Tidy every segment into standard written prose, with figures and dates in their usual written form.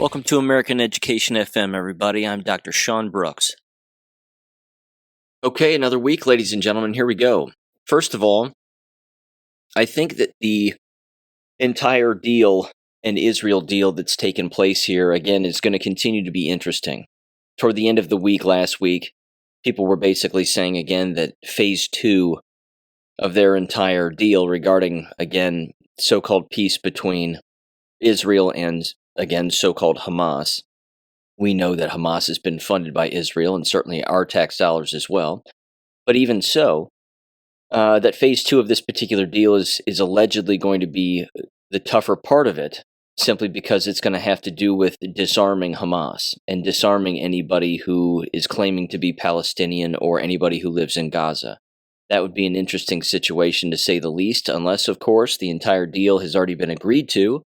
Welcome to American Education FM, everybody. I'm Dr. Sean Brooks. Okay, another week, ladies and gentlemen. Here we go. First of all, I think that the entire deal and Israel deal that's taken place here, again, is going to continue to be interesting. Toward the end of the week last week, people were basically saying, again, that phase 2 of their entire deal regarding, again, so-called peace between Israel and, again, so-called Hamas. We know that Hamas has been funded by Israel and certainly our tax dollars as well. But even so, that phase 2 of this particular deal is allegedly going to be the tougher part of it, simply because it's going to have to do with disarming Hamas and disarming anybody who is claiming to be Palestinian or anybody who lives in Gaza. That would be an interesting situation to say the least, unless, of course, the entire deal has already been agreed to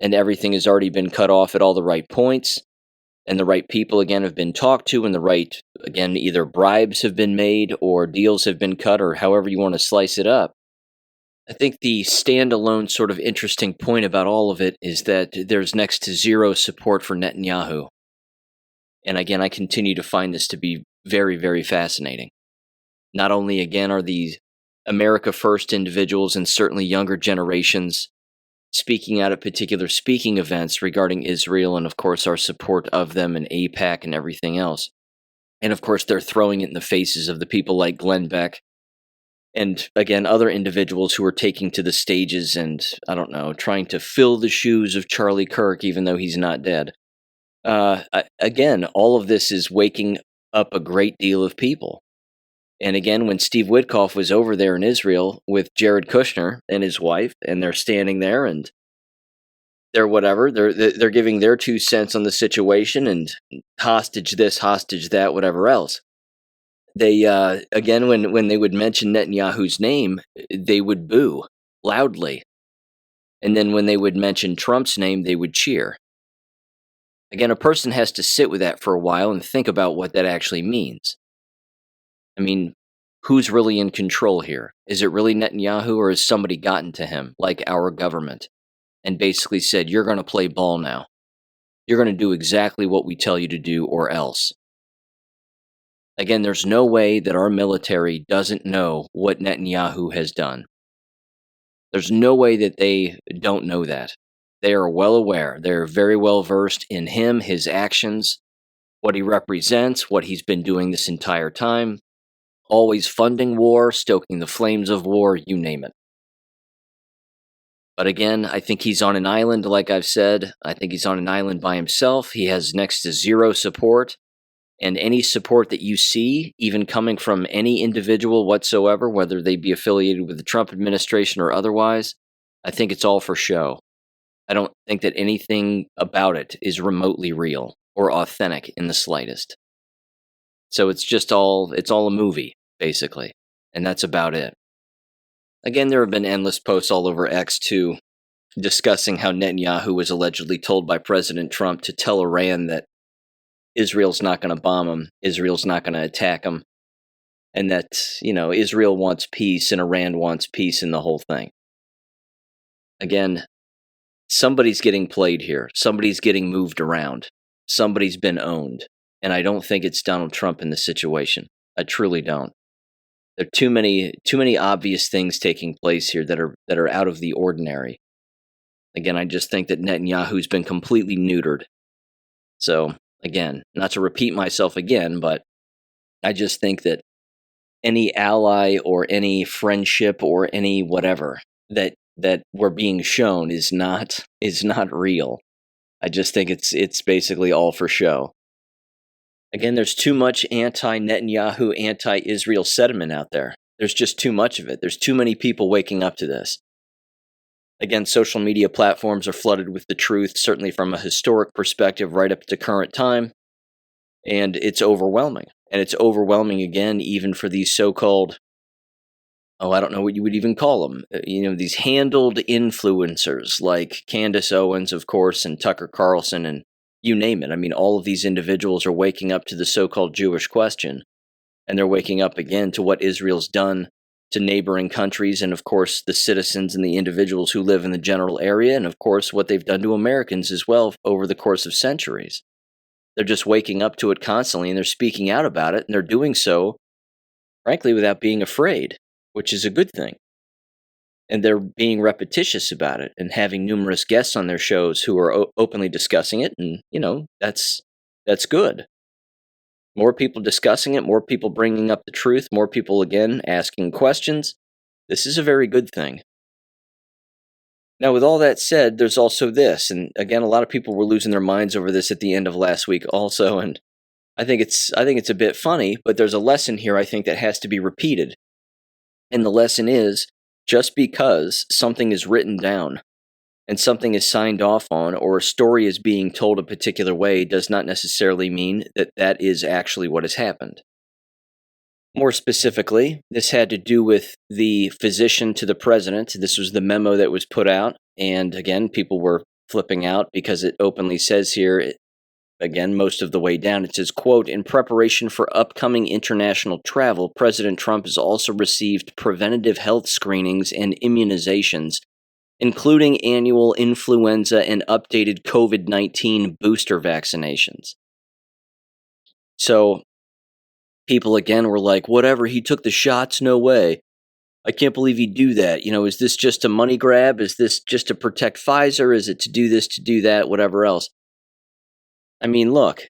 and everything has already been cut off at all the right points, and the right people, again, have been talked to, and the right, again, either bribes have been made or deals have been cut, or however you want to slice it up. I think the standalone sort of interesting point about all of it is that there's next to zero support for Netanyahu. And again, I continue to find this to be very, very fascinating. Not only, again, are these America First individuals and certainly younger generations speaking out at particular speaking events regarding Israel and, of course, our support of them and AIPAC and everything else. And, of course, they're throwing it in the faces of the people like Glenn Beck and, again, other individuals who are taking to the stages and, I don't know, trying to fill the shoes of Charlie Kirk, even though he's not dead. Again, all of this is waking up a great deal of people. And again, when Steve Witkoff was over there in Israel with Jared Kushner and his wife, and they're standing there and they're whatever, they're giving their 2 cents on the situation and hostage this, hostage that, whatever else. They, again, when they would mention Netanyahu's name, they would boo loudly. And then when they would mention Trump's name, they would cheer. Again, a person has to sit with that for a while and think about what that actually means. I mean, who's really in control here? Is it really Netanyahu, or has somebody gotten to him, like our government, and basically said, you're going to play ball now. You're going to do exactly what we tell you to do or else. Again, there's no way that our military doesn't know what Netanyahu has done. There's no way that they don't know that. They are well aware. They're very well versed in him, his actions, what he represents, what he's been doing this entire time. Always funding war, stoking the flames of war, you name it. But again, I think he's on an island, like I've said. I think he's on an island by himself. He has next to zero support. And any support that you see, even coming from any individual whatsoever, whether they be affiliated with the Trump administration or otherwise, I think it's all for show. I don't think that anything about it is remotely real or authentic in the slightest. So it's all a movie, basically, and that's about it. Again, there have been endless posts all over X, too, discussing how Netanyahu was allegedly told by President Trump to tell Iran that Israel's not going to bomb them, Israel's not going to attack them, and that, Israel wants peace and Iran wants peace in the whole thing. Again, somebody's getting played here. Somebody's getting moved around. Somebody's been owned. And I don't think it's Donald Trump in this situation. I truly don't. There are too many obvious things taking place here that are out of the ordinary. Again, I just think that Netanyahu's been completely neutered. So, again, not to repeat myself again, but I just think that any ally or any friendship or any whatever that we're being shown is not real. I just think it's basically all for show. Again, there's too much anti-Netanyahu, anti-Israel sentiment out there. There's just too much of it. There's too many people waking up to this. Again, social media platforms are flooded with the truth, certainly from a historic perspective right up to current time, and it's overwhelming. And it's overwhelming, again, even for these so-called, I don't know what you would even call them, these handled influencers like Candace Owens, of course, and Tucker Carlson, and you name it. I mean, all of these individuals are waking up to the so-called Jewish question, and they're waking up again to what Israel's done to neighboring countries and, of course, the citizens and the individuals who live in the general area, and, of course, what they've done to Americans as well over the course of centuries. They're just waking up to it constantly, and they're speaking out about it, and they're doing so, frankly, without being afraid, which is a good thing. And they're being repetitious about it and having numerous guests on their shows who are openly discussing it, and, that's good. More people discussing it, more people bringing up the truth, more people, again, asking questions. This is a very good thing. Now, with all that said, there's also this, and again, a lot of people were losing their minds over this at the end of last week also, and I think it's a bit funny, but there's a lesson here I think that has to be repeated. And the lesson is, just because something is written down and something is signed off on, or a story is being told a particular way, does not necessarily mean that that is actually what has happened. More specifically, this had to do with the physician to the president. This was the memo that was put out, and again, people were flipping out because it openly says here, again, most of the way down, it says, quote, "In preparation for upcoming international travel, President Trump has also received preventative health screenings and immunizations, including annual influenza and updated COVID-19 booster vaccinations." So, people again were like, whatever, he took the shots, no way. I can't believe he'd do that. Is this just a money grab? Is this just to protect Pfizer? Is it to do this, to do that, whatever else? I mean, look,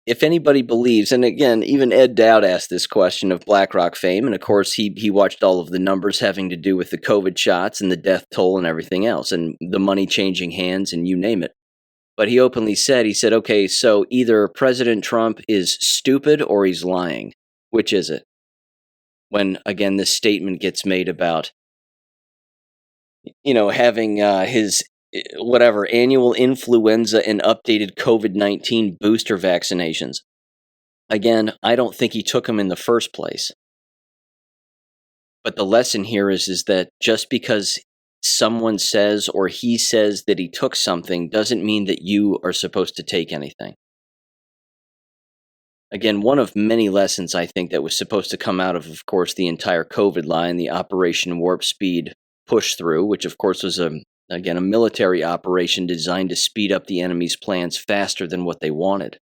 if anybody believes, and again, even Ed Dowd asked this question of BlackRock fame, and of course he watched all of the numbers having to do with the COVID shots and the death toll and everything else, and the money changing hands and you name it. But he openly said, okay, so either President Trump is stupid or he's lying. Which is it? When, again, this statement gets made about, having his whatever, annual influenza and updated COVID-19 booster vaccinations. Again, I don't think he took them in the first place. But the lesson here is that just because someone says or he says that he took something doesn't mean that you are supposed to take anything. Again, one of many lessons I think that was supposed to come out of course, the entire COVID line, the Operation Warp Speed push through, which of course was a military operation designed to speed up the enemy's plans faster than what they wanted,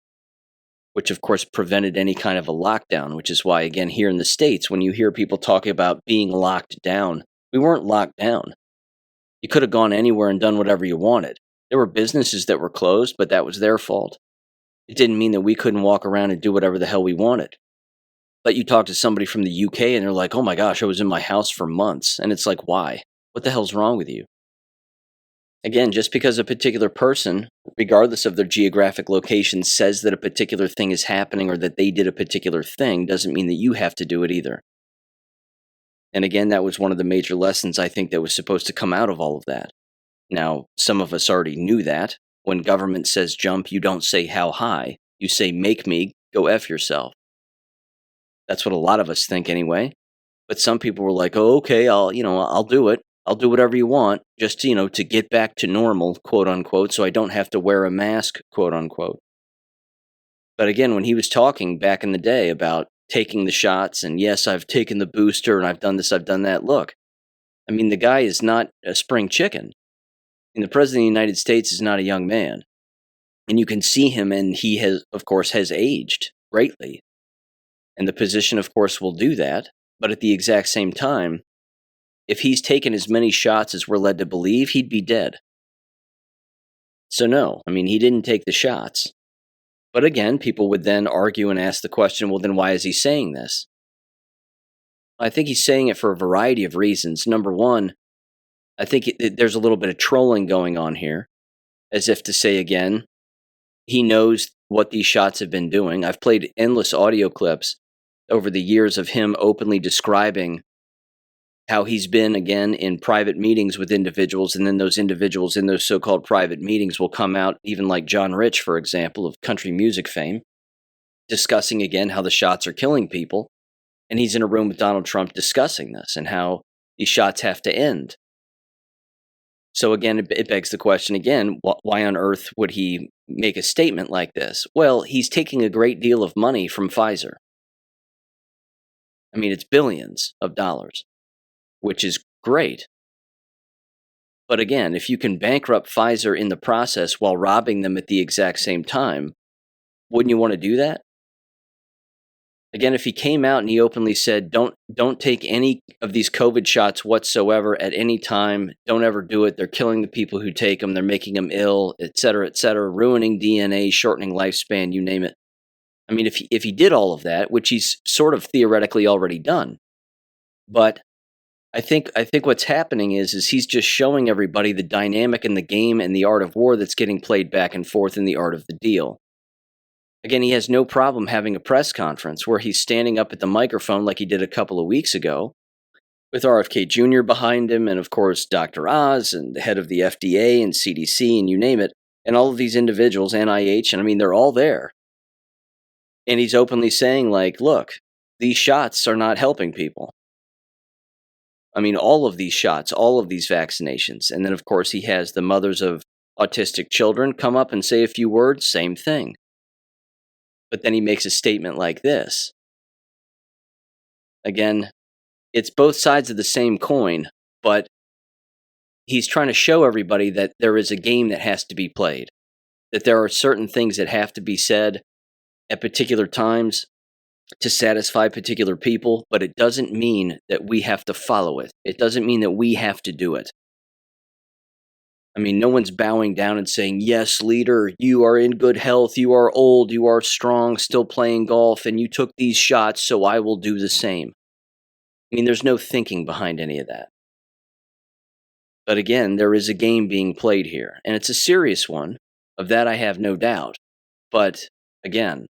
which of course prevented any kind of a lockdown, which is why, again, here in the States, when you hear people talking about being locked down, we weren't locked down. You could have gone anywhere and done whatever you wanted. There were businesses that were closed, but that was their fault. It didn't mean that we couldn't walk around and do whatever the hell we wanted. But you talk to somebody from the UK and they're like, oh my gosh, I was in my house for months. And it's like, why? What the hell's wrong with you? Again, just because a particular person, regardless of their geographic location, says that a particular thing is happening or that they did a particular thing doesn't mean that you have to do it either. And again, that was one of the major lessons I think that was supposed to come out of all of that. Now, some of us already knew that. When government says jump, you don't say how high. You say make me, go F yourself. That's what a lot of us think anyway. But some people were like, oh, okay, I'll do it. I'll do whatever you want, just to get back to normal, quote unquote, so I don't have to wear a mask, quote unquote. But again, when he was talking back in the day about taking the shots, and yes, I've taken the booster, and I've done this, I've done that, look, I mean, the guy is not a spring chicken. And the President of the United States is not a young man. And you can see him, and he has aged greatly. And the position, of course, will do that. But at the exact same time, if he's taken as many shots as we're led to believe, he'd be dead. So no, I mean, he didn't take the shots. But again, people would then argue and ask the question, well, then why is he saying this? I think he's saying it for a variety of reasons. Number one, I think there's a little bit of trolling going on here, as if to say, again, he knows what these shots have been doing. I've played endless audio clips over the years of him openly describing how he's been, again, in private meetings with individuals, and then those individuals in those so-called private meetings will come out, even like John Rich, for example, of country music fame, discussing, again, how the shots are killing people, and he's in a room with Donald Trump discussing this and how these shots have to end. So again, it begs the question again, why on earth would he make a statement like this? Well, he's taking a great deal of money from Pfizer. I mean, it's billions of dollars, which is great. But again, if you can bankrupt Pfizer in the process while robbing them at the exact same time, wouldn't you want to do that? Again, if he came out and he openly said, don't take any of these COVID shots whatsoever at any time, don't ever do it. They're killing the people who take them. They're making them ill, et cetera, ruining DNA, shortening lifespan, you name it. I mean, if he did all of that, which he's sort of theoretically already done, but I think what's happening is he's just showing everybody the dynamic in the game and the art of war that's getting played back and forth in the art of the deal. Again, he has no problem having a press conference where he's standing up at the microphone like he did a couple of weeks ago with RFK Jr. behind him and, of course, Dr. Oz and the head of the FDA and CDC and you name it, and all of these individuals, NIH, and I mean, they're all there. And he's openly saying, like, look, these shots are not helping people. I mean, all of these shots, all of these vaccinations. And then, of course, he has the mothers of autistic children come up and say a few words, same thing. But then he makes a statement like this. Again, it's both sides of the same coin, but he's trying to show everybody that there is a game that has to be played, that there are certain things that have to be said at particular times to satisfy particular people, but it doesn't mean that we have to follow it. It doesn't mean that we have to do it. I mean, no one's bowing down and saying, yes, leader, you are in good health, you are old, you are strong, still playing golf, and you took these shots, so I will do the same. I mean, there's no thinking behind any of that. But again, there is a game being played here, and it's a serious one. Of that I have no doubt. But again,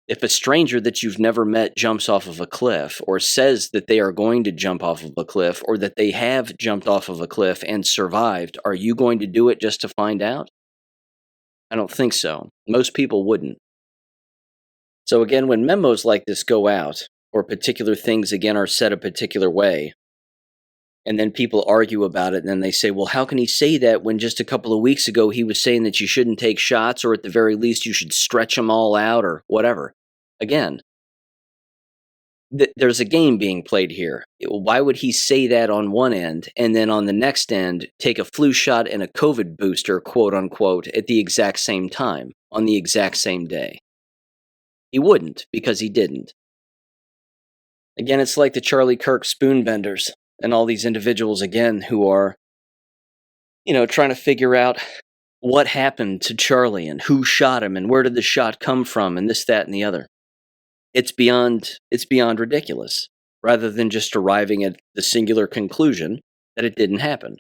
if a stranger that you've never met jumps off of a cliff or says that they are going to jump off of a cliff or that they have jumped off of a cliff and survived, are you going to do it just to find out? I don't think so. Most people wouldn't. So again, when memos like this go out or particular things again are said a particular way, and then people argue about it, and then they say, well, how can he say that when just a couple of weeks ago he was saying that you shouldn't take shots or at the very least you should stretch them all out or whatever? Again, there's a game being played here. Why would he say that on one end and then on the next end take a flu shot and a COVID booster, quote unquote, at the exact same time, on the exact same day? He wouldn't, because he didn't. Again, it's like the Charlie Kirk spoon benders and all these individuals, again, who are, trying to figure out what happened to Charlie and who shot him and where did the shot come from and this, that, and the other. It's beyond ridiculous, rather than just arriving at the singular conclusion that it didn't happen.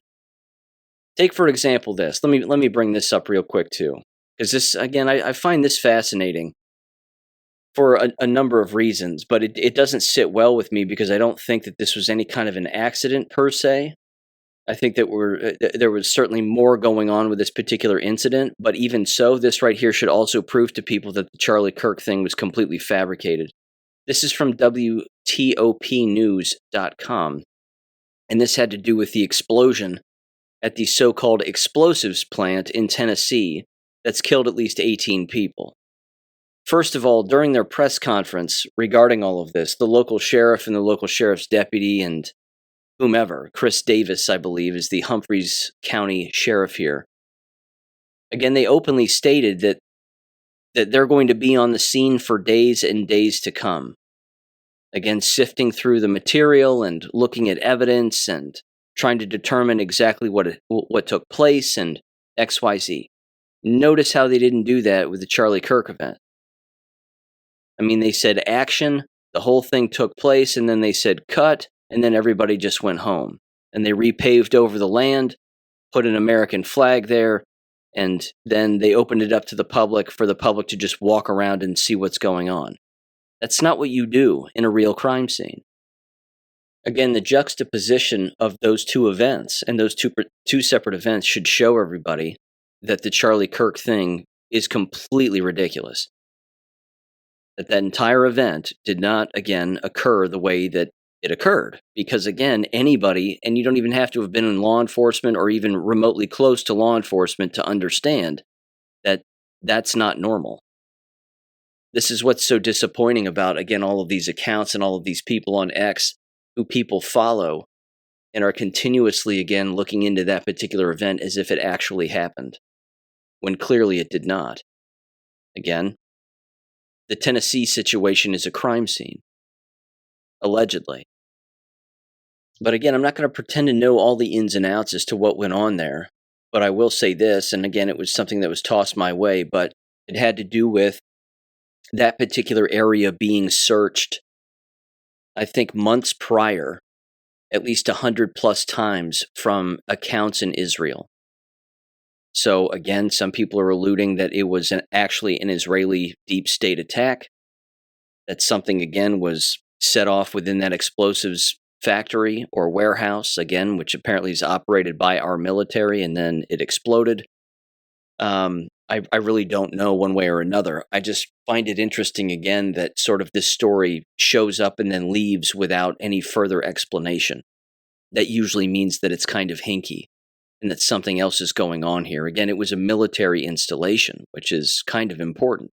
Take, for example, this. Let me bring this up real quick, too. Because this, again, I find this fascinating for a number of reasons, but it doesn't sit well with me because I don't think that this was any kind of an accident per se. I think that there was certainly more going on with this particular incident, but even so, this right here should also prove to people that the Charlie Kirk thing was completely fabricated. This is from WTOPnews.com, and this had to do with the explosion at the so-called explosives plant in Tennessee that's killed at least 18 people. First of all, during their press conference regarding all of this, the local sheriff and the local sheriff's deputy and whomever, Chris Davis, I believe, is the Humphreys County sheriff here. Again, they openly stated that they're going to be on the scene for days and days to come. Again, sifting through the material and looking at evidence and trying to determine exactly what took place and XYZ. Notice how they didn't do that with the Charlie Kirk event. I mean, they said action, the whole thing took place, and then they said cut, and then everybody just went home. And they repaved over the land, put an American flag there, and then they opened it up to the public for the public to just walk around and see what's going on. That's not what you do in a real crime scene. Again, the juxtaposition of those two events and those two separate events should show everybody that the Charlie Kirk thing is completely ridiculous. That entire event did not, again, occur the way that it occurred. Because, again, anybody, and you don't even have to have been in law enforcement or even remotely close to law enforcement to understand that that's not normal. This is what's so disappointing about, again, all of these accounts and all of these people on X who people follow and are continuously, again, looking into that particular event as if it actually happened, when clearly it did not. Again, the Tennessee situation is a crime scene, allegedly. But again, I'm not going to pretend to know all the ins and outs as to what went on there. But I will say this, and again, it was something that was tossed my way, but it had to do with that particular area being searched, I think, months prior, at least 100 plus times from accounts in Israel. So again, some people are alluding that it was actually an Israeli deep state attack, that something, again, was set off within that explosives factory or warehouse, again, which apparently is operated by our military, and then it exploded. I really don't know one way or another. I just find it interesting, again, that sort of this story shows up and then leaves without any further explanation. That usually means that it's kind of hinky and that something else is going on here. Again, it was a military installation, which is kind of important.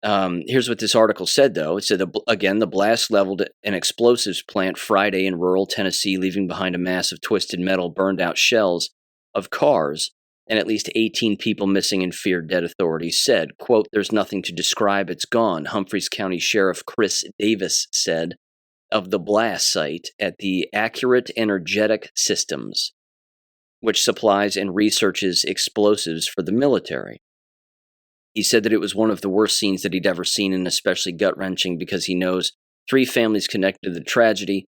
Here's what this article said, though. It said, again, the blast leveled an explosives plant Friday in rural Tennessee, leaving behind a mass of twisted metal, burned out shells of cars, and at least 18 people missing and feared, dead authorities said. Quote, "There's nothing to describe, it's gone," Humphreys County Sheriff Chris Davis said of the blast site at the Accurate Energetic Systems, which supplies and researches explosives for the military. He said that it was one of the worst scenes that he'd ever seen, and especially gut-wrenching because he knows 3 families connected to the tragedy.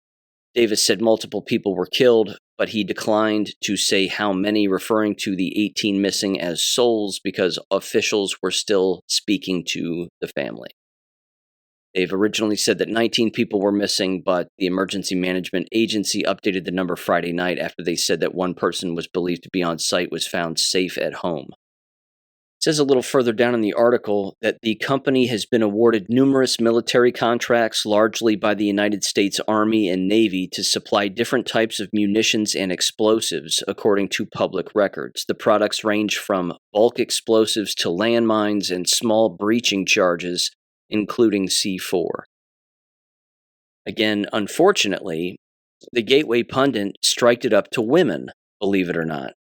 Davis said multiple people were killed, but he declined to say how many, referring to the 18 missing as souls because officials were still speaking to the family. They've originally said that 19 people were missing, but the Emergency Management Agency updated the number Friday night after they said that one person was believed to be on site was found safe at home. It says a little further down in the article that the company has been awarded numerous military contracts, largely by the United States Army and Navy, to supply different types of munitions and explosives, according to public records. The products range from bulk explosives to landmines and small breaching charges, including C4. Again, unfortunately, the Gateway pundit striked it up to women, believe it or not.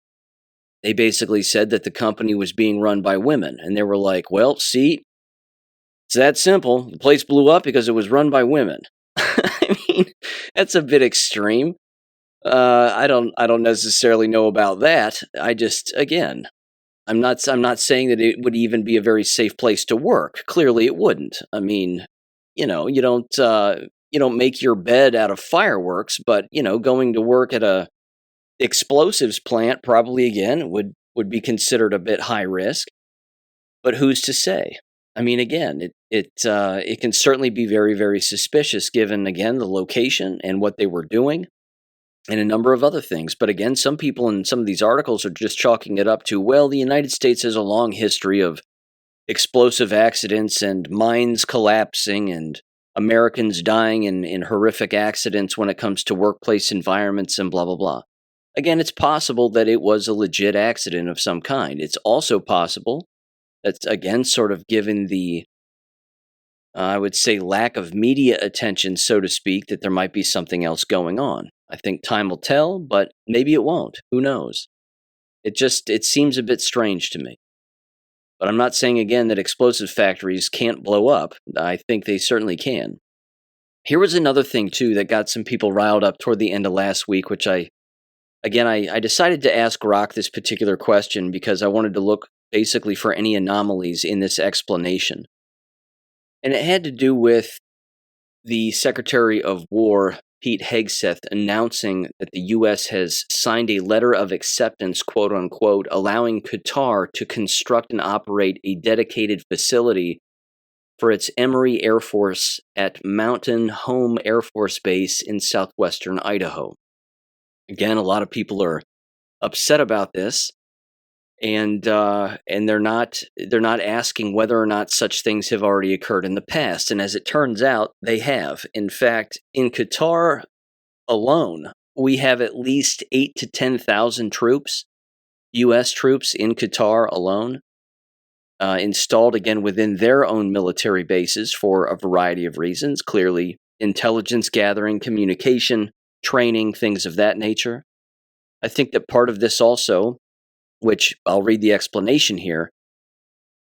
They basically said that the company was being run by women, and they were like, well, see, it's that simple. The place blew up because it was run by women. I mean, that's a bit extreme. I don't necessarily know about that. I just, again, I'm not saying that it would even be a very safe place to work. Clearly it wouldn't. I mean, you don't make your bed out of fireworks, but, going to work at a explosives plant probably, again, would be considered a bit high risk. But who's to say? I mean, again, it can certainly be very, very suspicious given, again, the location and what they were doing and a number of other things. But again, some people in some of these articles are just chalking it up to, well, the United States has a long history of explosive accidents and mines collapsing and Americans dying in horrific accidents when it comes to workplace environments and blah, blah, blah. Again, it's possible that it was a legit accident of some kind. It's also possible that, again, sort of given the, I would say, lack of media attention, so to speak, that there might be something else going on. I think time will tell, but maybe it won't. Who knows? It seems a bit strange to me. But I'm not saying, again, that explosive factories can't blow up. I think they certainly can. Here was another thing, too, that got some people riled up toward the end of last week, which I decided to ask Rock this particular question because I wanted to look basically for any anomalies in this explanation. And it had to do with the Secretary of War, Pete Hegseth, announcing that the U.S. has signed a letter of acceptance, quote unquote, allowing Qatar to construct and operate a dedicated facility for its Emory Air Force at Mountain Home Air Force Base in southwestern Idaho. Again, a lot of people are upset about this, and they're not asking whether or not such things have already occurred in the past. And as it turns out, they have. In fact, in Qatar alone, we have at least 8,000 to 10,000 troops, U.S. troops in Qatar alone. installed again within their own military bases for a variety of reasons. Clearly, intelligence gathering, communication, training, things of that nature. I think that part of this also, which I'll read the explanation here,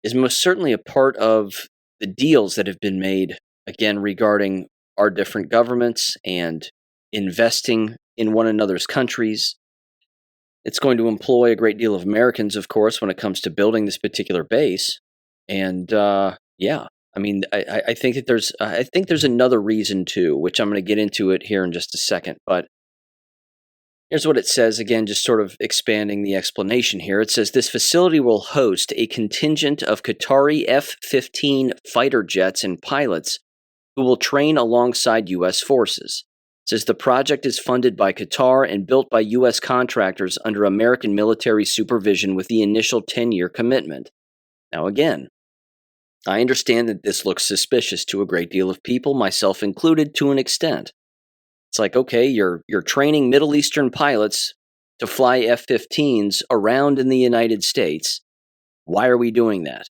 is most certainly a part of the deals that have been made, again, regarding our different governments and investing in one another's countries. It's going to employ a great deal of Americans, of course, when it comes to building this particular base. And yeah, I mean, I think that there's another reason too, which I'm going to get into it here in just a second. But here's what it says, again, just sort of expanding the explanation here. It says this facility will host a contingent of Qatari F-15 fighter jets and pilots who will train alongside U.S. forces. It says the project is funded by Qatar and built by U.S. contractors under American military supervision with the initial 10-year commitment. Now again, I understand that this looks suspicious to a great deal of people, myself included, to an extent. It's like, okay, you're training Middle Eastern pilots to fly F-15s around in the United States. Why are we doing that?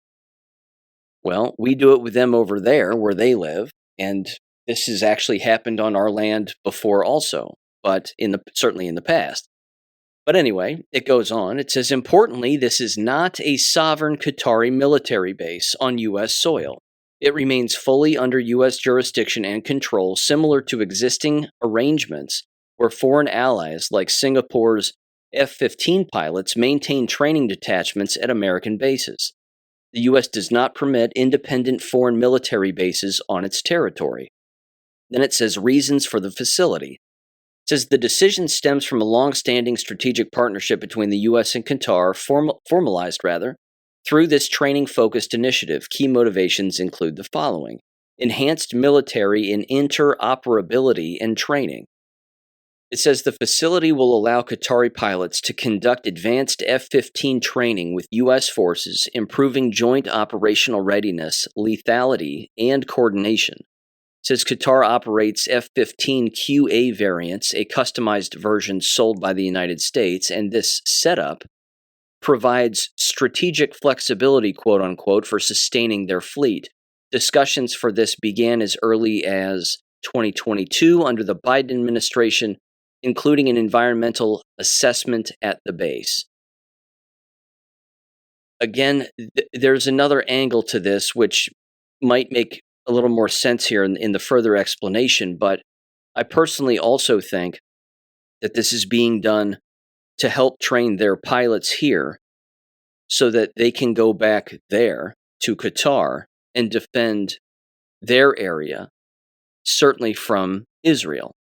Well, we do it with them over there where they live, and this has actually happened on our land before also, but certainly in the past. But anyway, it goes on. It says, importantly, this is not a sovereign Qatari military base on U.S. soil. It remains fully under U.S. jurisdiction and control, similar to existing arrangements where foreign allies like Singapore's F-15 pilots maintain training detachments at American bases. The U.S. does not permit independent foreign military bases on its territory. Then it says reasons for the facility. It says the decision stems from a long-standing strategic partnership between the U.S. and Qatar, formalized through this training-focused initiative. Key motivations include the following: enhanced military and interoperability and training. It says the facility will allow Qatari pilots to conduct advanced F-15 training with U.S. forces, improving joint operational readiness, lethality, and coordination. It says Qatar operates F-15 QA variants, a customized version sold by the United States, and this setup provides strategic flexibility, quote unquote, for sustaining their fleet. Discussions for this began as early as 2022 under the Biden administration, including an environmental assessment at the base. Again, there's another angle to this which might make a little more sense here in the further explanation, but I personally also think that this is being done to help train their pilots here so that they can go back there to Qatar and defend their area, certainly from Israel.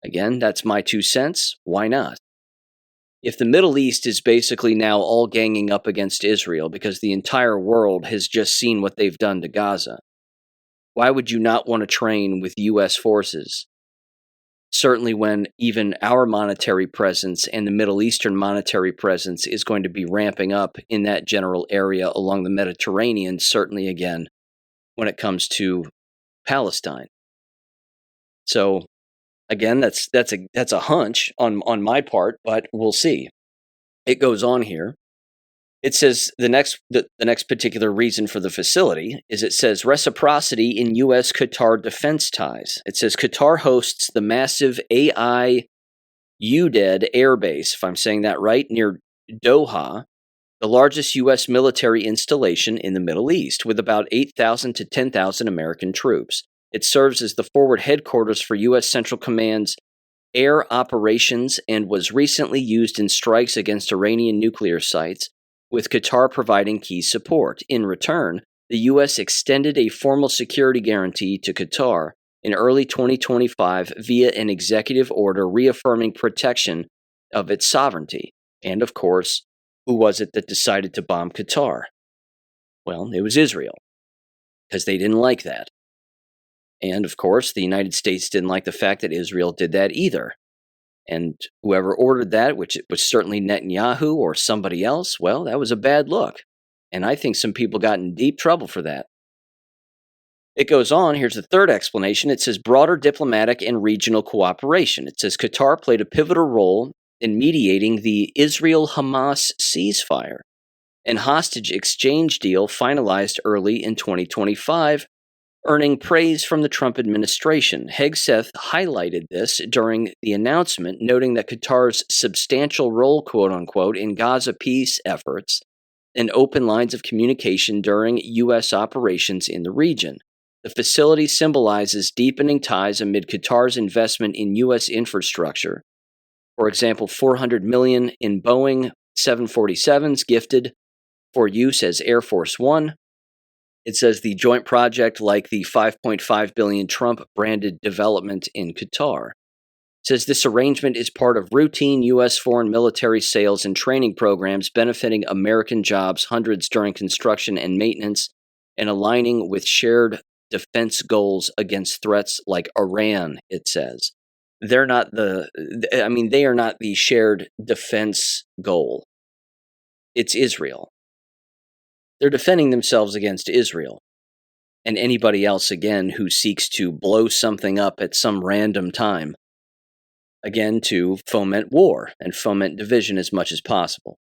Again, that's my 2 cents. Why not? If the Middle East is basically now all ganging up against Israel because the entire world has just seen what they've done to Gaza, why would you not want to train with U.S. forces? Certainly when even our monetary presence and the Middle Eastern monetary presence is going to be ramping up in that general area along the Mediterranean, certainly again when it comes to Palestine. So again, that's a hunch on my part, but we'll see. It goes on here. It says the next particular reason for the facility is it says reciprocity in U.S.-Qatar defense ties. It says Qatar hosts the massive AI Udeid Air Base, if I'm saying that right, near Doha, the largest U.S. military installation in the Middle East, with about 8,000 to 10,000 American troops. It serves as the forward headquarters for U.S. Central Command's air operations and was recently used in strikes against Iranian nuclear sites, with Qatar providing key support. In return, the U.S. extended a formal security guarantee to Qatar in early 2025 via an executive order reaffirming protection of its sovereignty. And of course, who was it that decided to bomb Qatar? Well, it was Israel, because they didn't like that. And of course, the United States didn't like the fact that Israel did that either. And whoever ordered that, which it was certainly Netanyahu or somebody else, well, that was a bad look. And I think some people got in deep trouble for that. It goes on, here's the third explanation. It says broader diplomatic and regional cooperation. It says Qatar played a pivotal role in mediating the Israel-Hamas ceasefire and hostage exchange deal finalized early in 2025, earning praise from the Trump administration. Hegseth highlighted this during the announcement, noting that Qatar's substantial role, quote unquote, in Gaza peace efforts and open lines of communication during U.S. operations in the region. The facility symbolizes deepening ties amid Qatar's investment in U.S. infrastructure. For example, $400 million in Boeing 747s gifted for use as Air Force One. It says the joint project, like the $5.5 billion Trump-branded development in Qatar. It says this arrangement is part of routine U.S. foreign military sales and training programs benefiting American jobs, hundreds during construction and maintenance, and aligning with shared defense goals against threats like Iran, it says. They are not the shared defense goal. It's Israel. They're defending themselves against Israel and anybody else, again, who seeks to blow something up at some random time, again, to foment war and foment division as much as possible.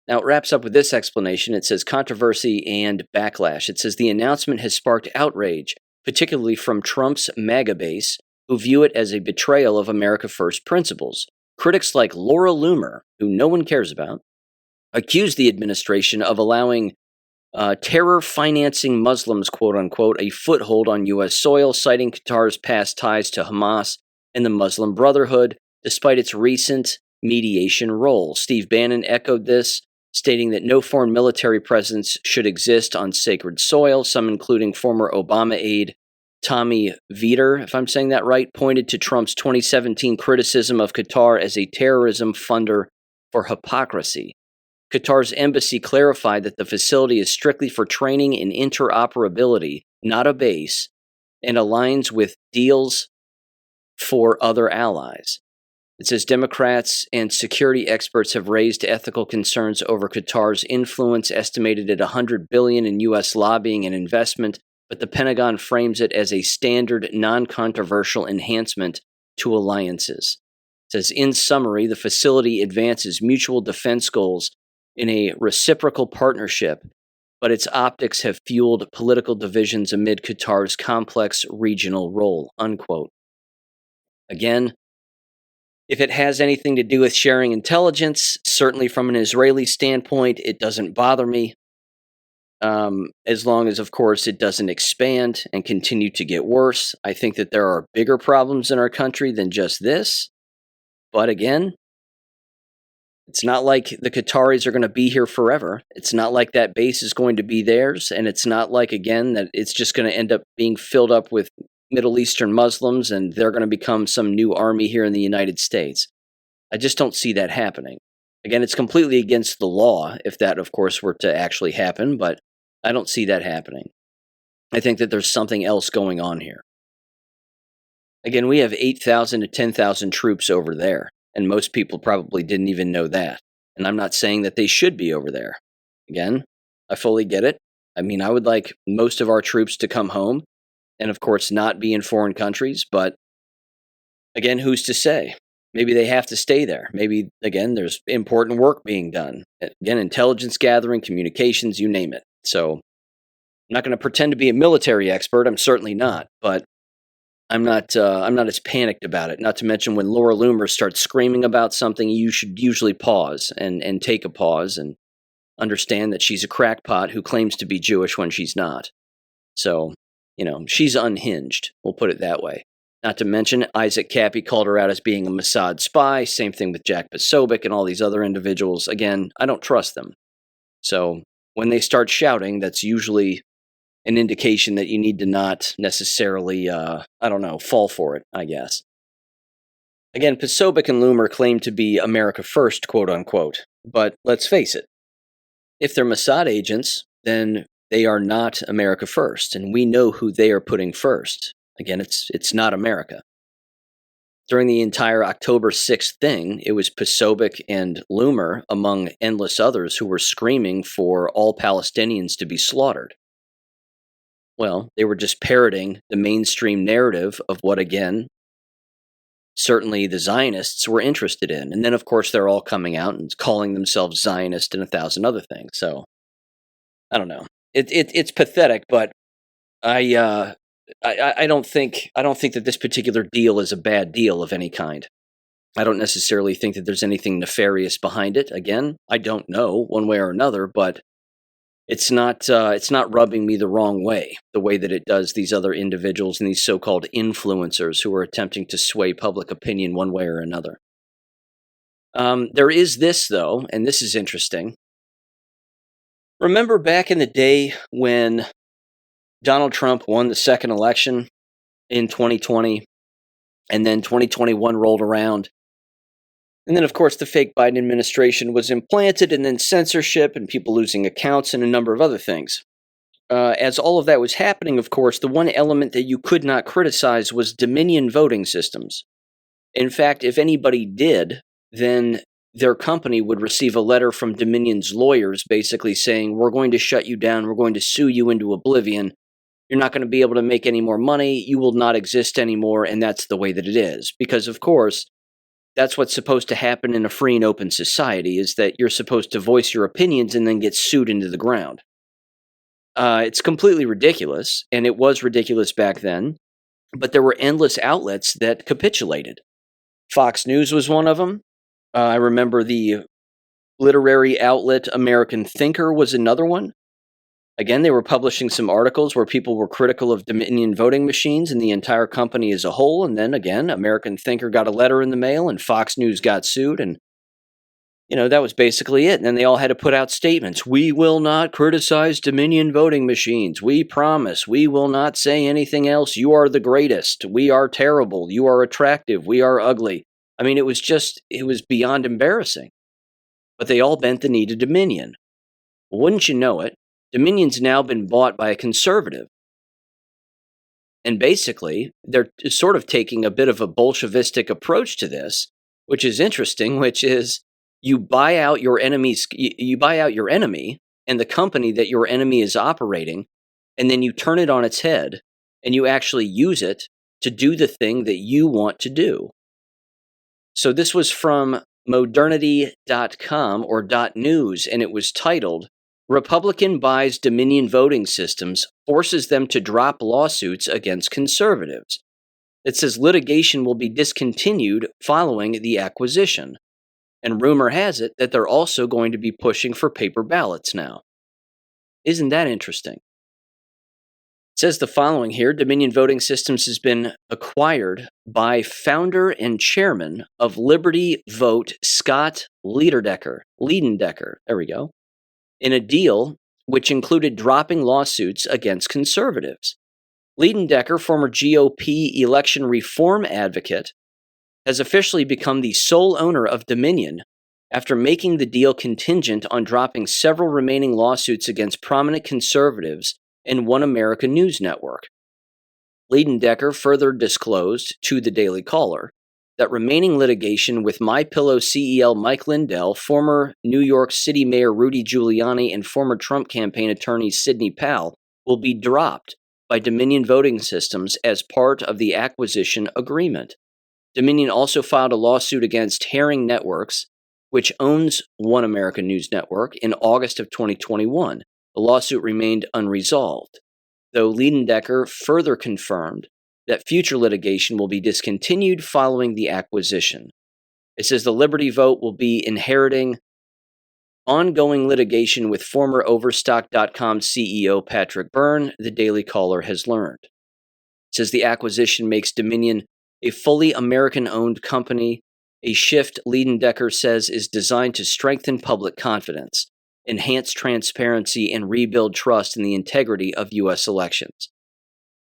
Now, it wraps up with this explanation. It says controversy and backlash. It says the announcement has sparked outrage, particularly from Trump's MAGA base, who view it as a betrayal of America First principles. Critics like Laura Loomer, who no one cares about, accused the administration of allowing terror financing Muslims, quote unquote, a foothold on U.S. soil, citing Qatar's past ties to Hamas and the Muslim Brotherhood, despite its recent mediation role. Steve Bannon echoed this, stating that no foreign military presence should exist on sacred soil. Some, including former Obama aide Tommy Vietor, if I'm saying that right, pointed to Trump's 2017 criticism of Qatar as a terrorism funder for hypocrisy. Qatar's embassy clarified that the facility is strictly for training and interoperability, not a base, and aligns with deals for other allies. It says Democrats and security experts have raised ethical concerns over Qatar's influence, estimated at $100 billion in U.S. lobbying and investment, but the Pentagon frames it as a standard, non-controversial enhancement to alliances. It says, in summary, the facility advances mutual defense goals in a reciprocal partnership, but its optics have fueled political divisions amid Qatar's complex regional role, unquote. Again, if it has anything to do with sharing intelligence, certainly from an Israeli standpoint, it doesn't bother me. As long as, of course, it doesn't expand and continue to get worse. I think that there are bigger problems in our country than just this. But again, it's not like the Qataris are going to be here forever. It's not like that base is going to be theirs. And it's not like, again, that it's just going to end up being filled up with Middle Eastern Muslims and they're going to become some new army here in the United States. I just don't see that happening. Again, it's completely against the law if that, of course, were to actually happen, but I don't see that happening. I think that there's something else going on here. Again, we have 8,000 to 10,000 troops over there, and most people probably didn't even know that. And I'm not saying that they should be over there. Again, I fully get it. I mean, I would like most of our troops to come home and, of course, not be in foreign countries. But, again, who's to say? Maybe they have to stay there. Maybe, again, there's important work being done. Again, intelligence gathering, communications, you name it. So I'm not going to pretend to be a military expert. I'm certainly not. But I'm not as panicked about it. Not to mention when Laura Loomer starts screaming about something, you should usually pause and take a pause and understand that she's a crackpot who claims to be Jewish when she's not. So, she's unhinged. We'll put it that way. Not to mention, Isaac Cappy called her out as being a Mossad spy. Same thing with Jack Posobiec and all these other individuals. Again, I don't trust them. So when they start shouting, that's usually an indication that you need to not necessarily, fall for it, I guess. Again, Posobiec and Loomer claim to be America First, quote unquote. But let's face it, if they're Mossad agents, then they are not America First, and we know who they are putting first. Again, it's not America. During the entire October 6th thing, it was Posobiec and Loomer, among endless others, who were screaming for all Palestinians to be slaughtered. Well, they were just parroting the mainstream narrative of what, again, certainly the Zionists were interested in. And then, of course, they're all coming out and calling themselves Zionist and 1,000 other things. So, I don't know. It's pathetic, but I don't think that this particular deal is a bad deal of any kind. I don't necessarily think that there's anything nefarious behind it. Again, I don't know one way or another, but it's not rubbing me the wrong way, the way that it does these other individuals and these so-called influencers who are attempting to sway public opinion one way or another. There is this, though, and this is interesting. Remember back in the day when Donald Trump won the second election in 2020, and then 2021 rolled around. And then, of course, the fake Biden administration was implanted, and then censorship and people losing accounts and a number of other things. As all of that was happening, of course, the one element that you could not criticize was Dominion voting systems. In fact, if anybody did, then their company would receive a letter from Dominion's lawyers basically saying, we're going to shut you down, we're going to sue you into oblivion, you're not going to be able to make any more money, you will not exist anymore, and that's the way that it is. Because, of course, that's what's supposed to happen in a free and open society, is that you're supposed to voice your opinions and then get sued into the ground. It's completely ridiculous, and it was ridiculous back then, but there were endless outlets that capitulated. Fox News was one of them. I remember the literary outlet American Thinker was another one. Again, they were publishing some articles where people were critical of Dominion voting machines and the entire company as a whole. And then again, American Thinker got a letter in the mail and Fox News got sued. And, that was basically it. And then they all had to put out statements. We will not criticize Dominion voting machines. We promise. We will not say anything else. You are the greatest. We are terrible. You are attractive. We are ugly. I mean, it was beyond embarrassing. But they all bent the knee to Dominion. Wouldn't you know it? Dominion's now been bought by a conservative. And basically, they're sort of taking a bit of a Bolshevistic approach to this, which is interesting, which is you buy out your enemy and the company that your enemy is operating, and then you turn it on its head, and you actually use it to do the thing that you want to do. So this was from modernity.com or .news, and it was titled, Republican buys Dominion voting systems, forces them to drop lawsuits against conservatives. It says litigation will be discontinued following the acquisition. And rumor has it that they're also going to be pushing for paper ballots now. Isn't that interesting? It says the following here, Dominion Voting Systems has been acquired by founder and chairman of Liberty Vote, Scott Liedendecker. There we go. In a deal which included dropping lawsuits against conservatives. Liedendecker, former GOP election reform advocate, has officially become the sole owner of Dominion after making the deal contingent on dropping several remaining lawsuits against prominent conservatives and One America News Network. Liedendecker further disclosed to the Daily Caller that remaining litigation with MyPillow CEO Mike Lindell, former New York City Mayor Rudy Giuliani, and former Trump campaign attorney Sidney Powell will be dropped by Dominion Voting Systems as part of the acquisition agreement. Dominion also filed a lawsuit against Herring Networks, which owns One American News Network, in August of 2021. The lawsuit remained unresolved, though Liedendecker further confirmed that future litigation will be discontinued following the acquisition. It says the Liberty Vote will be inheriting ongoing litigation with former Overstock.com CEO Patrick Byrne, the Daily Caller has learned. It says the acquisition makes Dominion a fully American-owned company, a shift Liedendecker says is designed to strengthen public confidence, enhance transparency, and rebuild trust in the integrity of U.S. elections.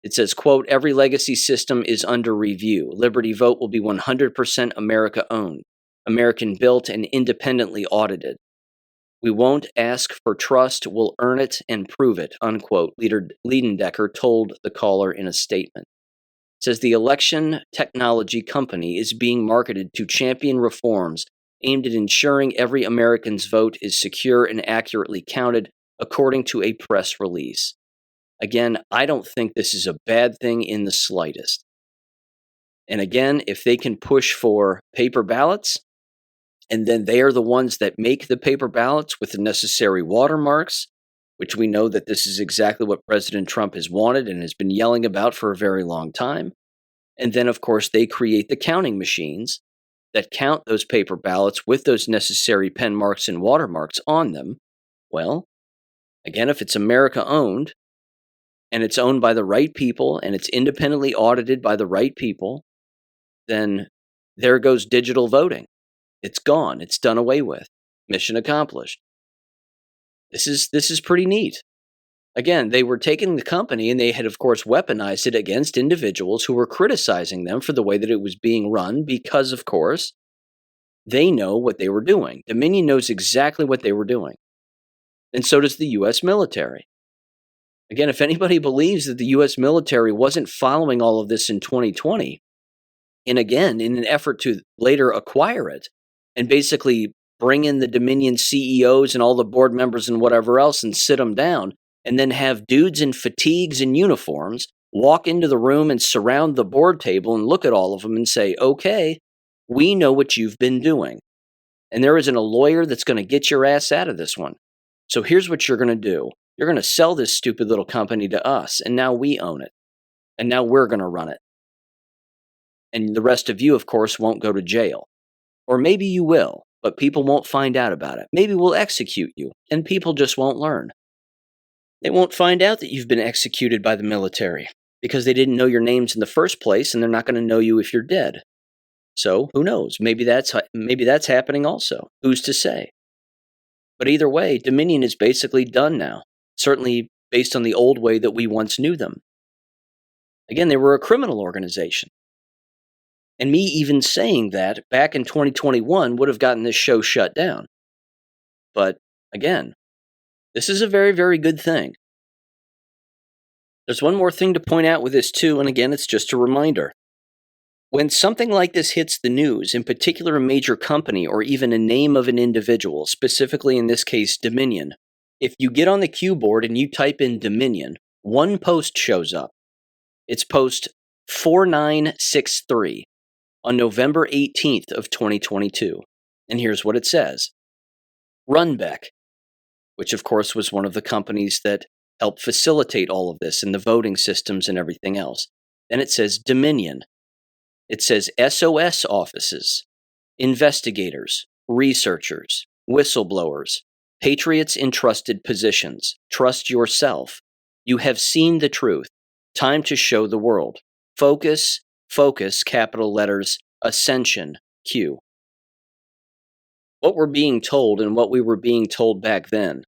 It says, quote, every legacy system is under review. Liberty Vote will be 100% America-owned, American-built, and independently audited. We won't ask for trust, we'll earn it and prove it, unquote, Liedendecker told the Caller in a statement. It says the election technology company is being marketed to champion reforms aimed at ensuring every American's vote is secure and accurately counted, according to a press release. Again, I don't think this is a bad thing in the slightest. And again, if they can push for paper ballots, and then they are the ones that make the paper ballots with the necessary watermarks, which we know that this is exactly what President Trump has wanted and has been yelling about for a very long time. And then, of course, they create the counting machines that count those paper ballots with those necessary pen marks and watermarks on them. Well, again, if it's America owned, and it's owned by the right people, and it's independently audited by the right people, then there goes digital voting. It's gone. It's done away with. Mission accomplished. This is pretty neat. Again, they were taking the company and they had, of course, weaponized it against individuals who were criticizing them for the way that it was being run because, of course, they know what they were doing. Dominion knows exactly what they were doing. And so does the U.S. military. Again, if anybody believes that the U.S. military wasn't following all of this in 2020, and again, in an effort to later acquire it, and basically bring in the Dominion CEOs and all the board members and whatever else and sit them down, and then have dudes in fatigues and uniforms walk into the room and surround the board table and look at all of them and say, okay, we know what you've been doing. And there isn't a lawyer that's going to get your ass out of this one. So here's what you're going to do. You're going to sell this stupid little company to us, and now we own it. And now we're going to run it. And the rest of you, of course, won't go to jail. Or maybe you will, but people won't find out about it. Maybe we'll execute you, and people just won't learn. They won't find out that you've been executed by the military because they didn't know your names in the first place, and they're not going to know you if you're dead. So who knows? Maybe that's happening also. Who's to say? But either way, Dominion is basically done now. Certainly based on the old way that we once knew them. Again, they were a criminal organization. And me even saying that back in 2021 would have gotten this show shut down. But again, this is a very, very good thing. There's one more thing to point out with this too, and again, it's just a reminder. When something like this hits the news, in particular a major company or even a name of an individual, specifically in this case Dominion, if you get on the Q board and you type in Dominion, one post shows up. It's post 4963 on November 18th of 2022. And here's what it says. Runbeck, which of course was one of the companies that helped facilitate all of this and the voting systems and everything else. Then it says Dominion. It says SOS offices, investigators, researchers, whistleblowers, patriots in trusted positions. Trust yourself. You have seen the truth. Time to show the world. Focus, focus, capital letters, ascension, Q. What we're being told and what we were being told back then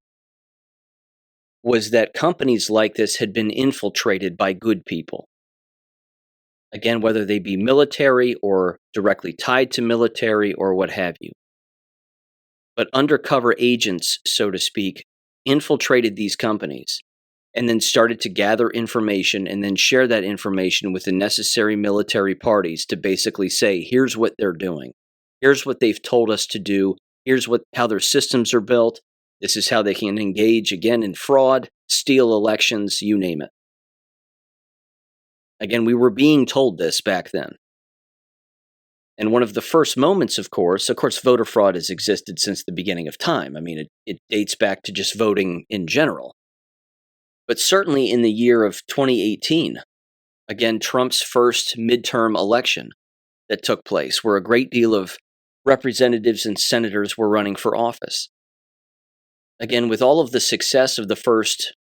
was that companies like this had been infiltrated by good people. Again, whether they be military or directly tied to military or what have you. But undercover agents, so to speak, infiltrated these companies and then started to gather information and then share that information with the necessary military parties to basically say, here's what they're doing. Here's what they've told us to do. Here's how their systems are built. This is how they can engage, again, in fraud, steal elections, you name it. Again, we were being told this back then. And one of the first moments, of course, voter fraud has existed since the beginning of time. I mean, it dates back to just voting in general. But certainly in the year of 2018, again, Trump's first midterm election that took place, where a great deal of representatives and senators were running for office. Again, with all of the success of the first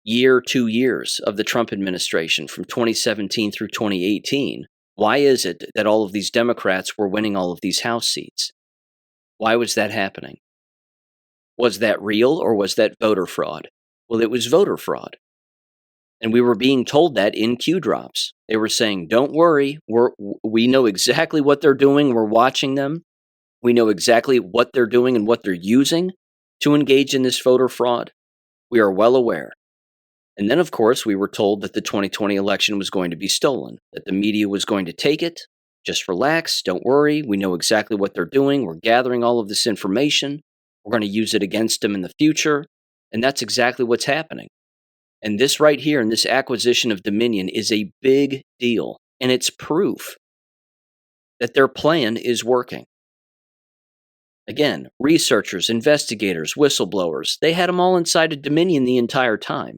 year, 2 years of the Trump administration from 2017 through 2018, why is it that all of these Democrats were winning all of these House seats? Why was that happening? Was that real or was that voter fraud? Well, it was voter fraud. And we were being told that in Q drops. They were saying, don't worry, we know exactly what they're doing. We're watching them. We know exactly what they're doing and what they're using to engage in this voter fraud. We are well aware. And then, of course, we were told that the 2020 election was going to be stolen, that the media was going to take it. Just relax, don't worry. We know exactly what they're doing. We're gathering all of this information. We're going to use it against them in the future. And that's exactly what's happening. And this right here, and this acquisition of Dominion is a big deal. And it's proof that their plan is working. Again, researchers, investigators, whistleblowers, they had them all inside of Dominion the entire time.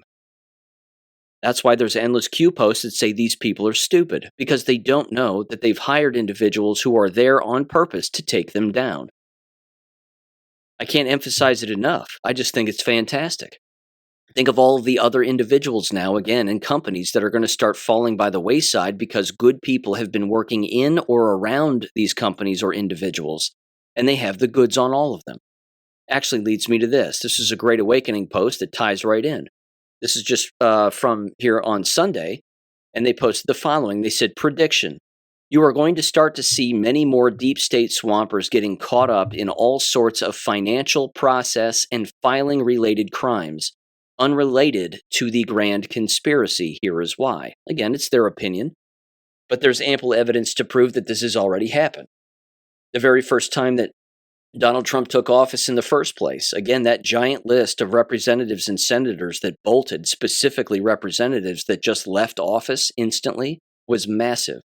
That's why there's endless Q posts that say these people are stupid, because they don't know that they've hired individuals who are there on purpose to take them down. I can't emphasize it enough. I just think it's fantastic. Think of all of the other individuals now, again, and companies that are going to start falling by the wayside because good people have been working in or around these companies or individuals, and they have the goods on all of them. Actually leads me to this. This is a Great Awakening post that ties right in. This is just from here on Sunday, and they posted the following. They said, prediction. You are going to start to see many more deep state swampers getting caught up in all sorts of financial, process, and filing-related crimes, unrelated to the grand conspiracy. Here is why. Again, it's their opinion, but there's ample evidence to prove that this has already happened. The very first time that Donald Trump took office in the first place, again, that giant list of representatives and senators that bolted, specifically representatives that just left office instantly, was massive.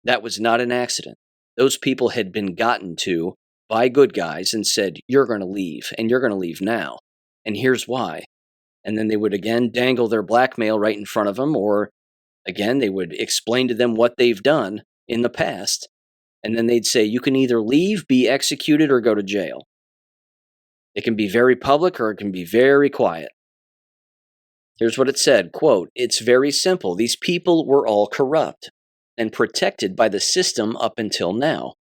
That was not an accident. Those people had been gotten to by good guys and said, you're going to leave, and you're going to leave now. And here's why. And then they would again dangle their blackmail right in front of them, or again, they would explain to them what they've done in the past. And then they'd say, you can either leave, be executed, or go to jail. It can be very public or it can be very quiet. Here's what it said, quote, it's very simple. These people were all corrupt and protected by the system up until now.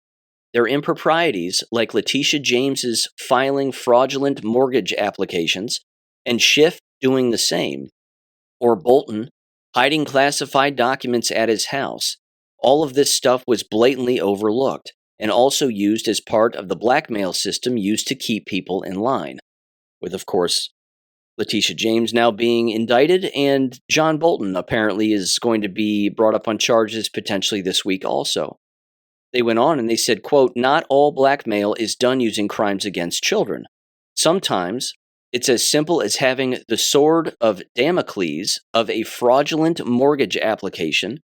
Their improprieties, like Letitia James's filing fraudulent mortgage applications, and Schiff doing the same, or Bolton hiding classified documents at his house, all of this stuff was blatantly overlooked and also used as part of the blackmail system used to keep people in line, with, of course, Letitia James now being indicted, and John Bolton apparently is going to be brought up on charges potentially this week also. They went on and they said, quote, not all blackmail is done using crimes against children. Sometimes it's as simple as having the sword of Damocles of a fraudulent mortgage application